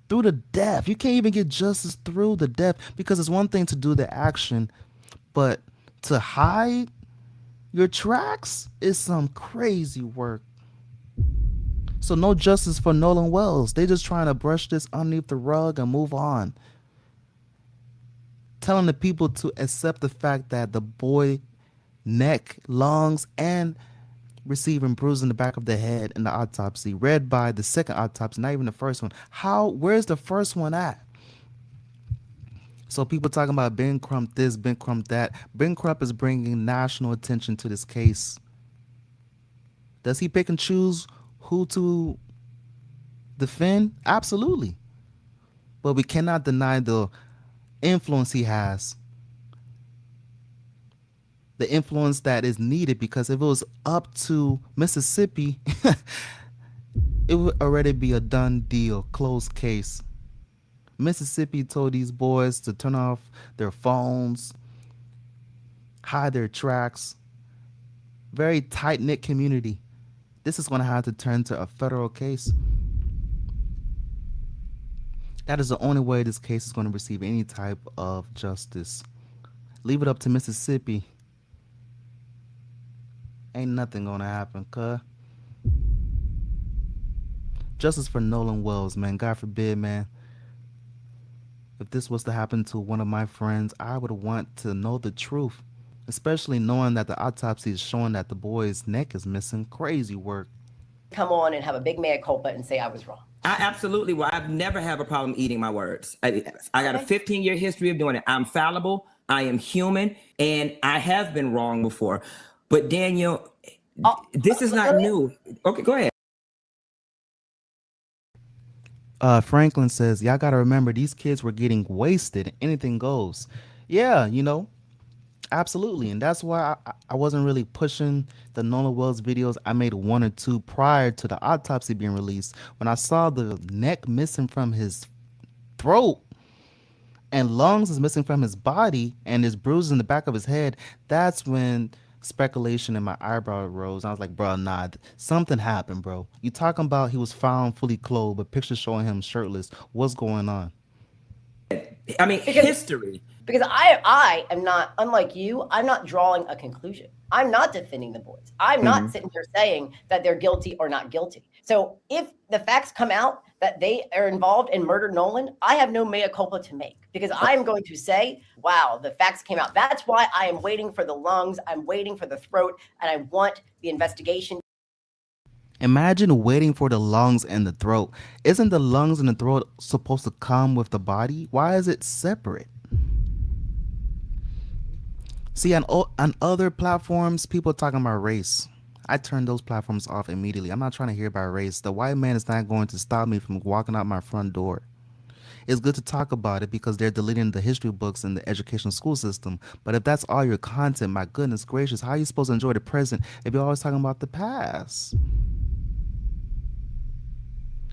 Through the death, you can't even get justice through the death, because it's one thing to do the action, but to hide your tracks is some crazy work. So no justice for Nolan Wells. They just trying to brush this underneath the rug and move on. Telling the people to accept the fact that the boy neck, lungs, and receiving bruises in the back of the head in the autopsy, read by the second autopsy, not even the first one. Where's the first one at? So people talking about Ben Crump this, Ben Crump that. Ben Crump is bringing national attention to this case. Does he pick and choose who to defend? Absolutely. But we cannot deny the influence he has. The influence that is needed, because if it was up to Mississippi, it would already be a done deal, closed case. Mississippi told these boys to turn off their phones, hide their tracks. Very tight-knit community. This is going to have to turn to a federal case. That is the only way this case is going to receive any type of justice. Leave it up to Mississippi. Ain't nothing going to happen, cuz. Justice for Nolan Wells, man. God forbid, man. If this was to happen to one of my friends, I would want to know the truth. Especially knowing that the autopsy is showing that the boy's neck is missing. Crazy work. Come on and have a big mea culpa and say I was wrong. I absolutely will. I've never have a problem eating my words. I got a 15-year history of doing it. I'm fallible. I am human, and I have been wrong before. But Daniel, this is not new. Okay, go ahead. Franklin says, y'all got to remember these kids were getting wasted. Anything goes. Yeah, absolutely. And that's why I wasn't really pushing the Nolan Wells videos. I made one or two prior to the autopsy being released. When I saw the neck missing from his throat and lungs is missing from his body and his bruises in the back of his head, that's when speculation and my eyebrow rose. I was like, bro, nah, something happened, bro. You talking about he was found fully clothed, but pictures showing him shirtless. What's going on? I mean, history. Because I am not, unlike you, I'm not drawing a conclusion. I'm not defending the boys. I'm not sitting here saying that they're guilty or not guilty. So if the facts come out that they are involved in murder Nolan, I have no mea culpa to make because I'm going to say, wow, the facts came out. That's why I am waiting for the lungs. I'm waiting for the throat, and I want the investigation. Imagine waiting for the lungs and the throat. Isn't the lungs and the throat supposed to come with the body? Why is it separate? See, on other platforms, people are talking about race. I turn those platforms off immediately. I'm not trying to hear about race. The white man is not going to stop me from walking out my front door. It's good to talk about it because they're deleting the history books in the educational school system. But if that's all your content, my goodness gracious, how are you supposed to enjoy the present if you're always talking about the past?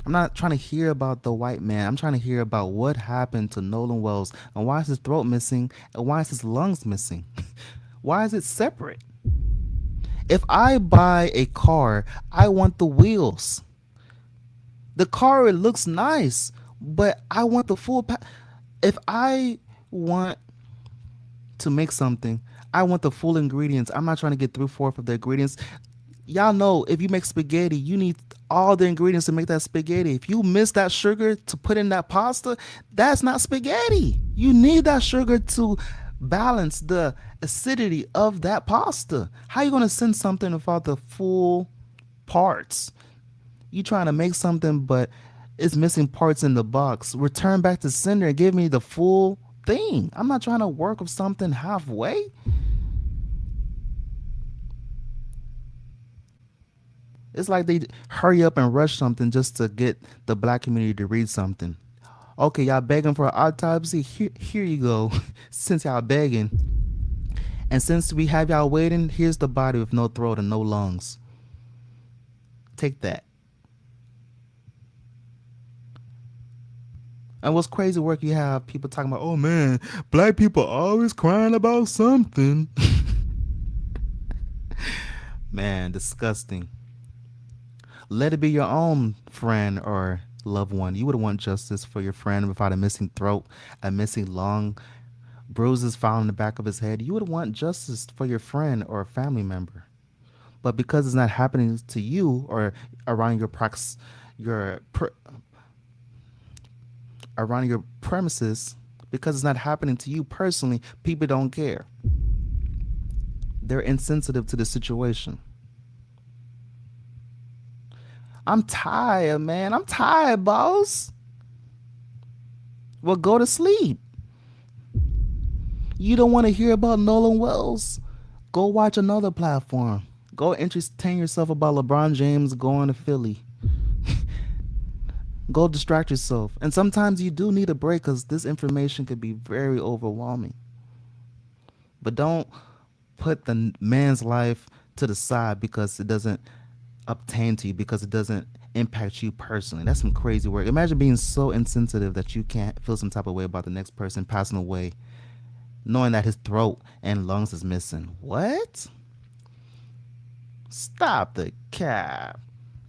I'm not trying to hear about the white man. I'm trying to hear about what happened to Nolan Wells and why is his throat missing and why is his lungs missing? Why is it separate? If I buy a car, I want the wheels. The car, it looks nice, but I want the full if I want to make something, I want the full ingredients. I'm not trying to get 3/4 of the ingredients. Y'all know if you make spaghetti, you need all the ingredients to make that spaghetti. If you miss that sugar to put in that pasta, that's not spaghetti. You need that sugar to balance the acidity of that pasta. How you going to send something without the full parts? You trying to make something, but it's missing parts in the box. Return back to sender and give me the full thing. I'm not trying to work with something halfway. It's like they hurry up and rush something just to get the black community to read something. Okay, y'all begging for an autopsy? Here you go. Since y'all begging. And since we have y'all waiting, here's the body with no throat and no lungs. Take that. And what's crazy work you have people talking about, oh man, black people always crying about something. Man, disgusting. Let it be your own friend or loved one. You would want justice for your friend without a missing throat, a missing lung, bruises found in the back of his head. You would want justice for your friend or a family member. But because it's not happening to you or around around your premises, because it's not happening to you personally, people don't care. They're insensitive to the situation. I'm tired, man. I'm tired, boss. Well, go to sleep. You don't want to hear about Nolan Wells? Go watch another platform. Go entertain yourself about LeBron James going to Philly. Go distract yourself. And sometimes you do need a break because this information could be very overwhelming. But don't put the man's life to the side because it doesn't obtain to you, because it doesn't impact you personally. That's some crazy work. Imagine being so insensitive that you can't feel some type of way about the next person passing away, knowing that his throat and lungs is missing. What? Stop the cap.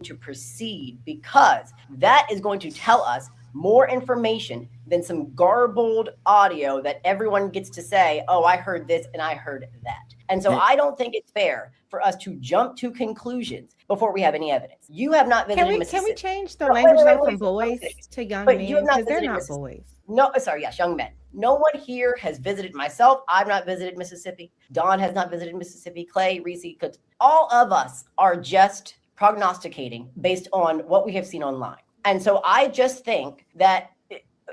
To proceed because that is going to tell us more information than some garbled audio that everyone gets to say, oh, I heard this and I heard that. And so I don't think it's fair for us to jump to conclusions before we have any evidence. You have not visited Mississippi. Can we change the language though from boys to young but you have men? not Because they're visited not Mississippi. boys. No, sorry, yes, young men. No one here has visited myself. I've not visited Mississippi. Dawn has not visited Mississippi. Clay, Reese, all of us are just prognosticating based on what we have seen online. And so I just think that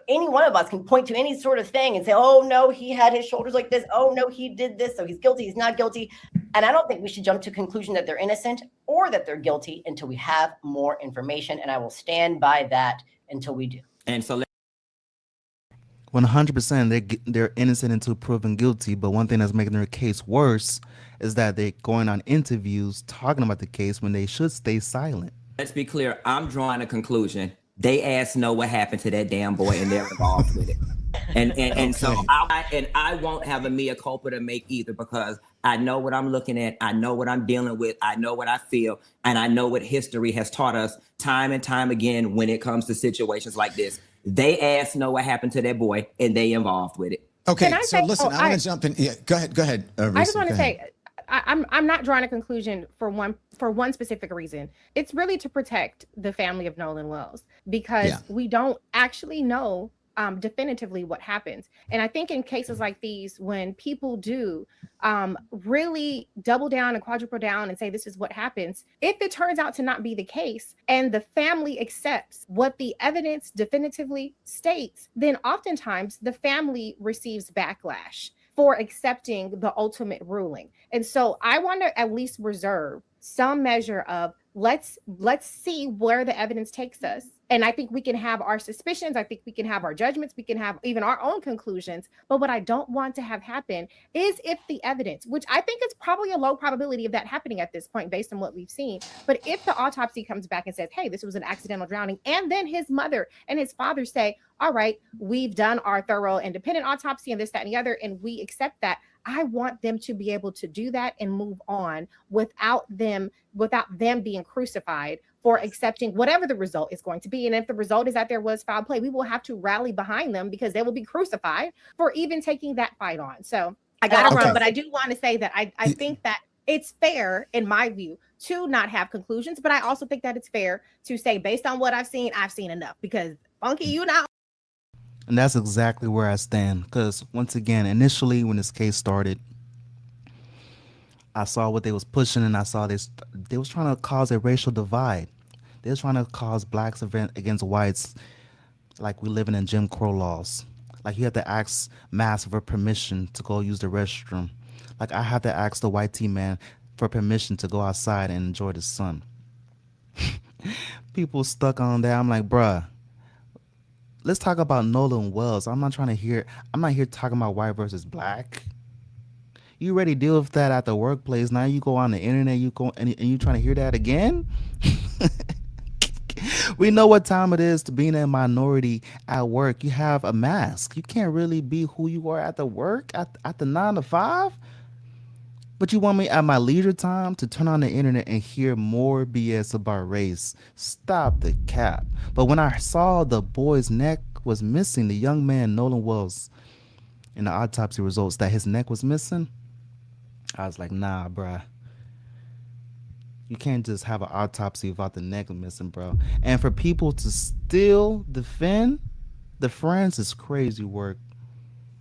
any one of us can point to any sort of thing and say, oh, no, he had his shoulders like this. Oh, no, he did this. So he's guilty. He's not guilty. And I don't think we should jump to a conclusion that they're innocent or that they're guilty until we have more information. And I will stand by that until we do. And so 100% they're innocent until proven guilty. But one thing that's making their case worse is that they're going on interviews talking about the case when they should stay silent. let's be clear. I'm drawing a conclusion. They asked know what happened to that damn boy, and they're involved with it. And so I won't have a mea culpa to make either, because I know what I'm looking at. I know what I'm dealing with. I know what I feel. And I know what history has taught us time and time again when it comes to situations like this. They asked know what happened to that boy, and they involved with it. Okay, so listen, I want to jump in. Yeah, go ahead. I just want to say, I'm not drawing a conclusion for one specific reason. It's really to protect the family of Nolan Wells, because we don't actually know definitively what happens. And I think in cases like these, when people do really double down and quadruple down and say this is what happens, if it turns out to not be the case and the family accepts what the evidence definitively states, then oftentimes the family receives backlash for accepting the ultimate ruling. And so I want to at least reserve some measure of let's see where the evidence takes us. And I think we can have our suspicions. I think we can have our judgments. We can have even our own conclusions. But what I don't want to have happen is if the evidence, which I think is probably a low probability of that happening at this point based on what we've seen. But if the autopsy comes back and says, hey, this was an accidental drowning, and then his mother and his father say, all right, we've done our thorough independent autopsy and this, that, and the other, and we accept that. I want them to be able to do that and move on without them being crucified for accepting whatever the result is going to be. And if the result is that there was foul play, we will have to rally behind them because they will be crucified for even taking that fight on. So I got to run, but I do want to say that I think that it's fair, in my view, to not have conclusions. But I also think that it's fair to say, based on what I've seen enough, because Funky, you not. And that's exactly where I stand. Because once again, initially when this case started, I saw what they was pushing, and I saw they was trying to cause a racial divide. They was trying to cause blacks against whites, like we living in Jim Crow laws. Like you have to ask Mass for permission to go use the restroom. Like I have to ask the white tea man for permission to go outside and enjoy the sun. People stuck on that. I'm like, bruh, let's talk about Nolan Wells. I'm not here talking about white versus black. You already deal with that at the workplace. Now you go on the internet, you go and you trying to hear that again? We know what time it is to being a minority at work. You have a mask. You can't really be who you are at the work, at the 9 to 5. But you want me at my leisure time to turn on the internet and hear more BS about race. Stop the cap. But when I saw the boy's neck was missing, the young man, Nolan Wells, in the autopsy results, that his neck was missing, I was like, nah, bruh. You can't just have an autopsy without the neck missing, bro. And for people to still defend the friends is crazy work.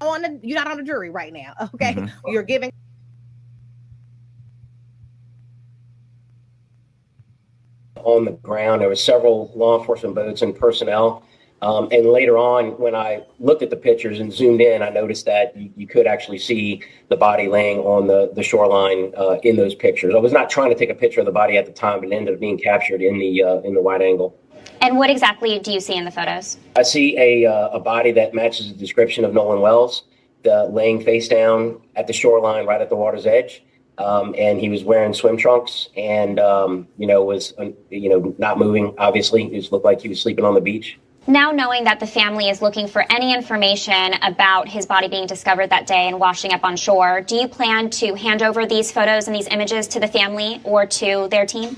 You're not on the jury right now, okay? Mm-hmm. You're giving. On the ground, there were several law enforcement boats and personnel. And later on, when I looked at the pictures and zoomed in, I noticed that you could actually see the body laying on the shoreline in those pictures. I was not trying to take a picture of the body at the time, but it ended up being captured in the wide angle. And what exactly do you see in the photos? I see a body that matches the description of Nolan Wells, laying face down at the shoreline right at the water's edge. And he was wearing swim trunks and, was not moving, obviously. It just looked like he was sleeping on the beach. Now knowing that the family is looking for any information about his body being discovered that day and washing up on shore, do you plan to hand over these photos and these images to the family or to their team?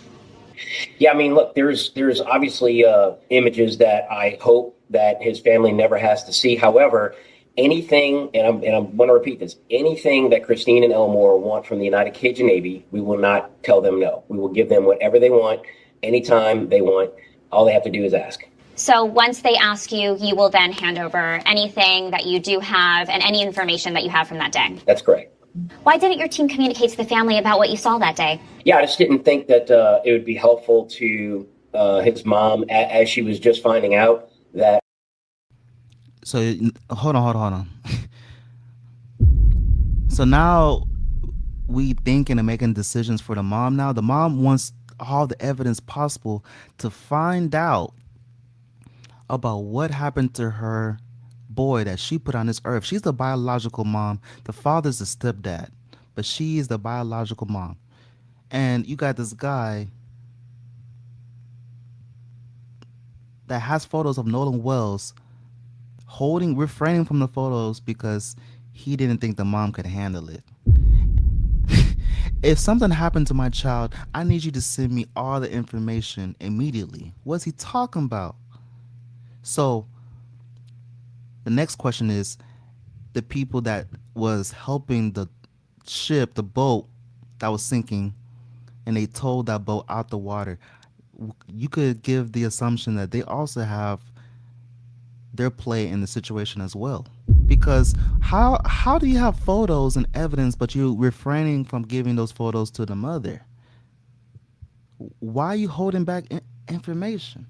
Yeah, I mean, look, there's obviously images that I hope that his family never has to see. However, anything, and I'm going to repeat this, anything that Christine and Elmore want from the United Cajun Navy, we will not tell them no. We will give them whatever they want, anytime they want. All they have to do is ask. So once they ask you, you will then hand over anything that you do have and any information that you have from that day. That's correct. Why didn't your team communicate to the family about what you saw that day? Yeah, I just didn't think that it would be helpful to his mom as she was just finding out that. So hold on. So now we thinking and making decisions for the mom. Now the mom wants all the evidence possible to find out about what happened to her boy that she put on this earth. She's the biological mom. The father's the stepdad, but she is the biological mom. And you got this guy that has photos of Nolan Wells refraining from the photos because he didn't think the mom could handle it. If something happened to my child, I need you to send me all the information immediately. What's he talking about? So the next question is, the people that was helping the ship, the boat that was sinking, and they towed that boat out the water, you could give the assumption that they also have their play in the situation as well. Because how do you have photos and evidence, but you're refraining from giving those photos to the mother? Why are you holding back information?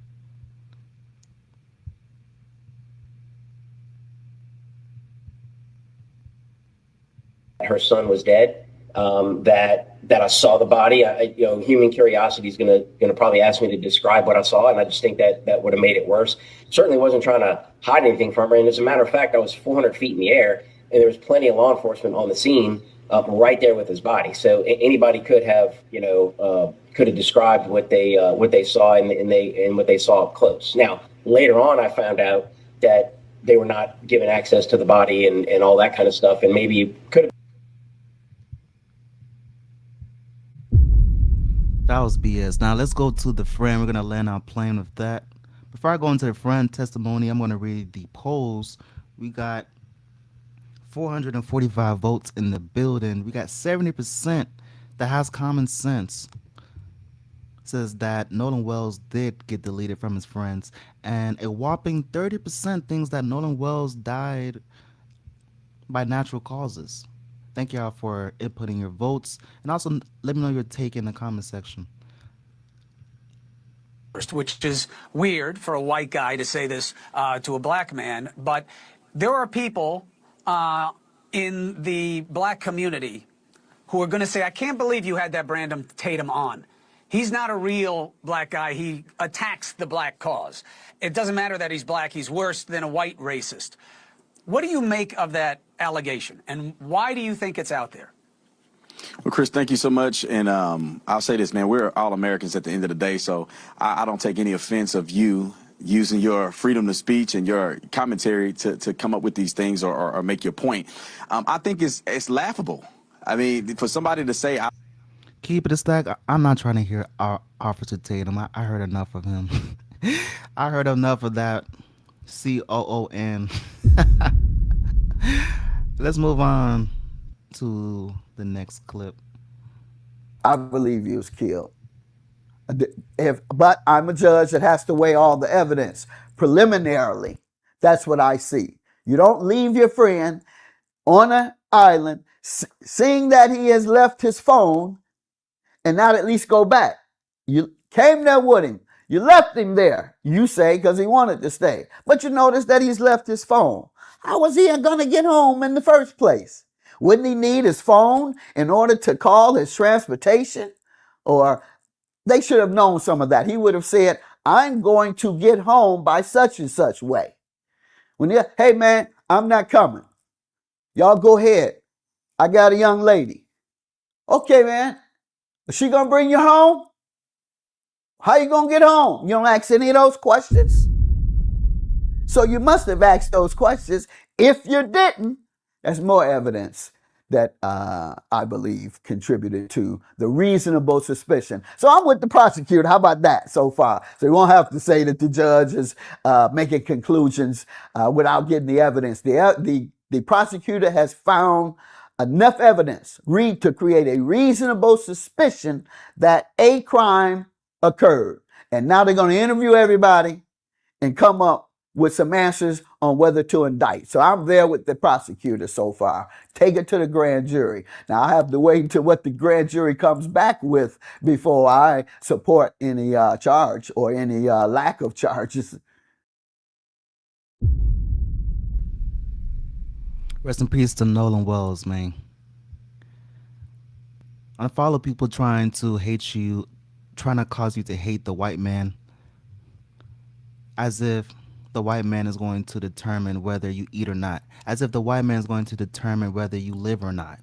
Her son was dead. That I saw the body. Human curiosity is gonna probably ask me to describe what I saw, and I just think that would have made it worse. Certainly wasn't trying to hide anything from her. And as a matter of fact, I was 400 feet in the air, and there was plenty of law enforcement on the scene, right there with his body. So anybody could have described what they saw and what they saw up close. Now later on, I found out that they were not given access to the body and all that kind of stuff, and maybe could have. That was BS. Now let's go to the friend. We're going to land our plane with that. Before I go into the friend testimony, I'm going to read the polls. We got 445 votes in the building. We got 70% that has common sense. It says that Nolan Wells did get deleted from his friends. And a whopping 30% thinks that Nolan Wells died by natural causes. Thank y'all for inputting your votes, and also let me know your take in the comment section. Which is weird for a white guy to say this to a black man, but there are people in the black community who are going to say, I can't believe you had that Brandon Tatum on. He's not a real black guy. He attacks the black cause. It doesn't matter that he's black. He's worse than a white racist. What do you make of that allegation, and why do you think it's out there? Well, Chris, thank you so much. And I'll say this, man, we're all Americans at the end of the day, so I don't take any offense of you using your freedom of speech and your commentary to come up with these things or make your point. I think it's laughable. I mean, for somebody to say... Keep it a stack. I'm not trying to hear Officer Tatum. I heard enough of him. I heard enough of that COON. Let's move on to the next clip. I believe he was killed. But I'm a judge that has to weigh all the evidence. Preliminarily, that's what I see. You don't leave your friend on an island, seeing that he has left his phone, and not at least go back. You came there with him. You left him there, you say, because he wanted to stay. But you notice that he's left his phone. How was he going to get home in the first place? Wouldn't he need his phone in order to call his transportation? Or they should have known some of that. He would have said, I'm going to get home by such and such way. Hey, man, I'm not coming. Y'all go ahead. I got a young lady. Okay, man. Is she going to bring you home? How you going to get home? You don't ask any of those questions? So you must have asked those questions. If you didn't, that's more evidence that I believe contributed to the reasonable suspicion. So I'm with the prosecutor. How about that so far? So you won't have to say that the judge is making conclusions without getting the evidence. The prosecutor has found enough evidence to create a reasonable suspicion that a crime occurred. And now they're going to interview everybody and come up with some answers on whether to indict. So I'm there with the prosecutor so far. Take it to the grand jury. Now I have to wait until what the grand jury comes back with before I support any charge or any lack of charges. Rest in peace to Nolan Wells, man. I follow people trying to hate you, trying to cause you to hate the white man, as if the white man is going to determine whether you eat or not, as if the white man is going to determine whether you live or not.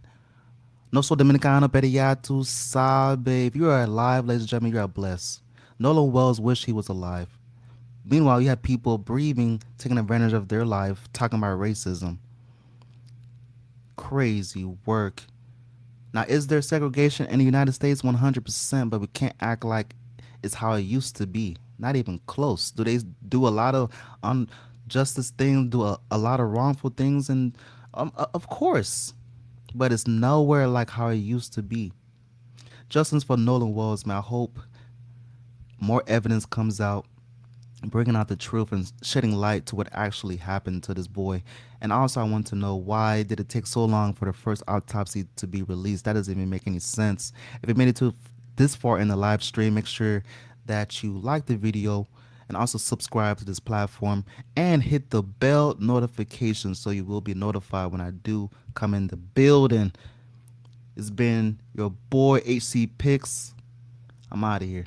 No soy dominicano, pero ya tú sabes. If you are alive, ladies and gentlemen, you are blessed. Nolan Wells wished he was alive. Meanwhile, you have people breathing, taking advantage of their life, talking about racism. Crazy work. Now, is there segregation in the United States? 100%, but we can't act like it's how it used to be. Not even close. Do they do a lot of injustice things, do a lot of wrongful things? And of course, but it's nowhere like how it used to be. Justice for Nolan Wells, man. I hope more evidence comes out, bringing out the truth and shedding light to what actually happened to this boy. And also, I want to know, why did it take so long for the first autopsy to be released? That doesn't even make any sense. If it made it to this far in the live stream, make sure that you like the video and also subscribe to this platform and hit the bell notification so you will be notified when I do come in the building. It's been your boy HC Picks. I'm out of here.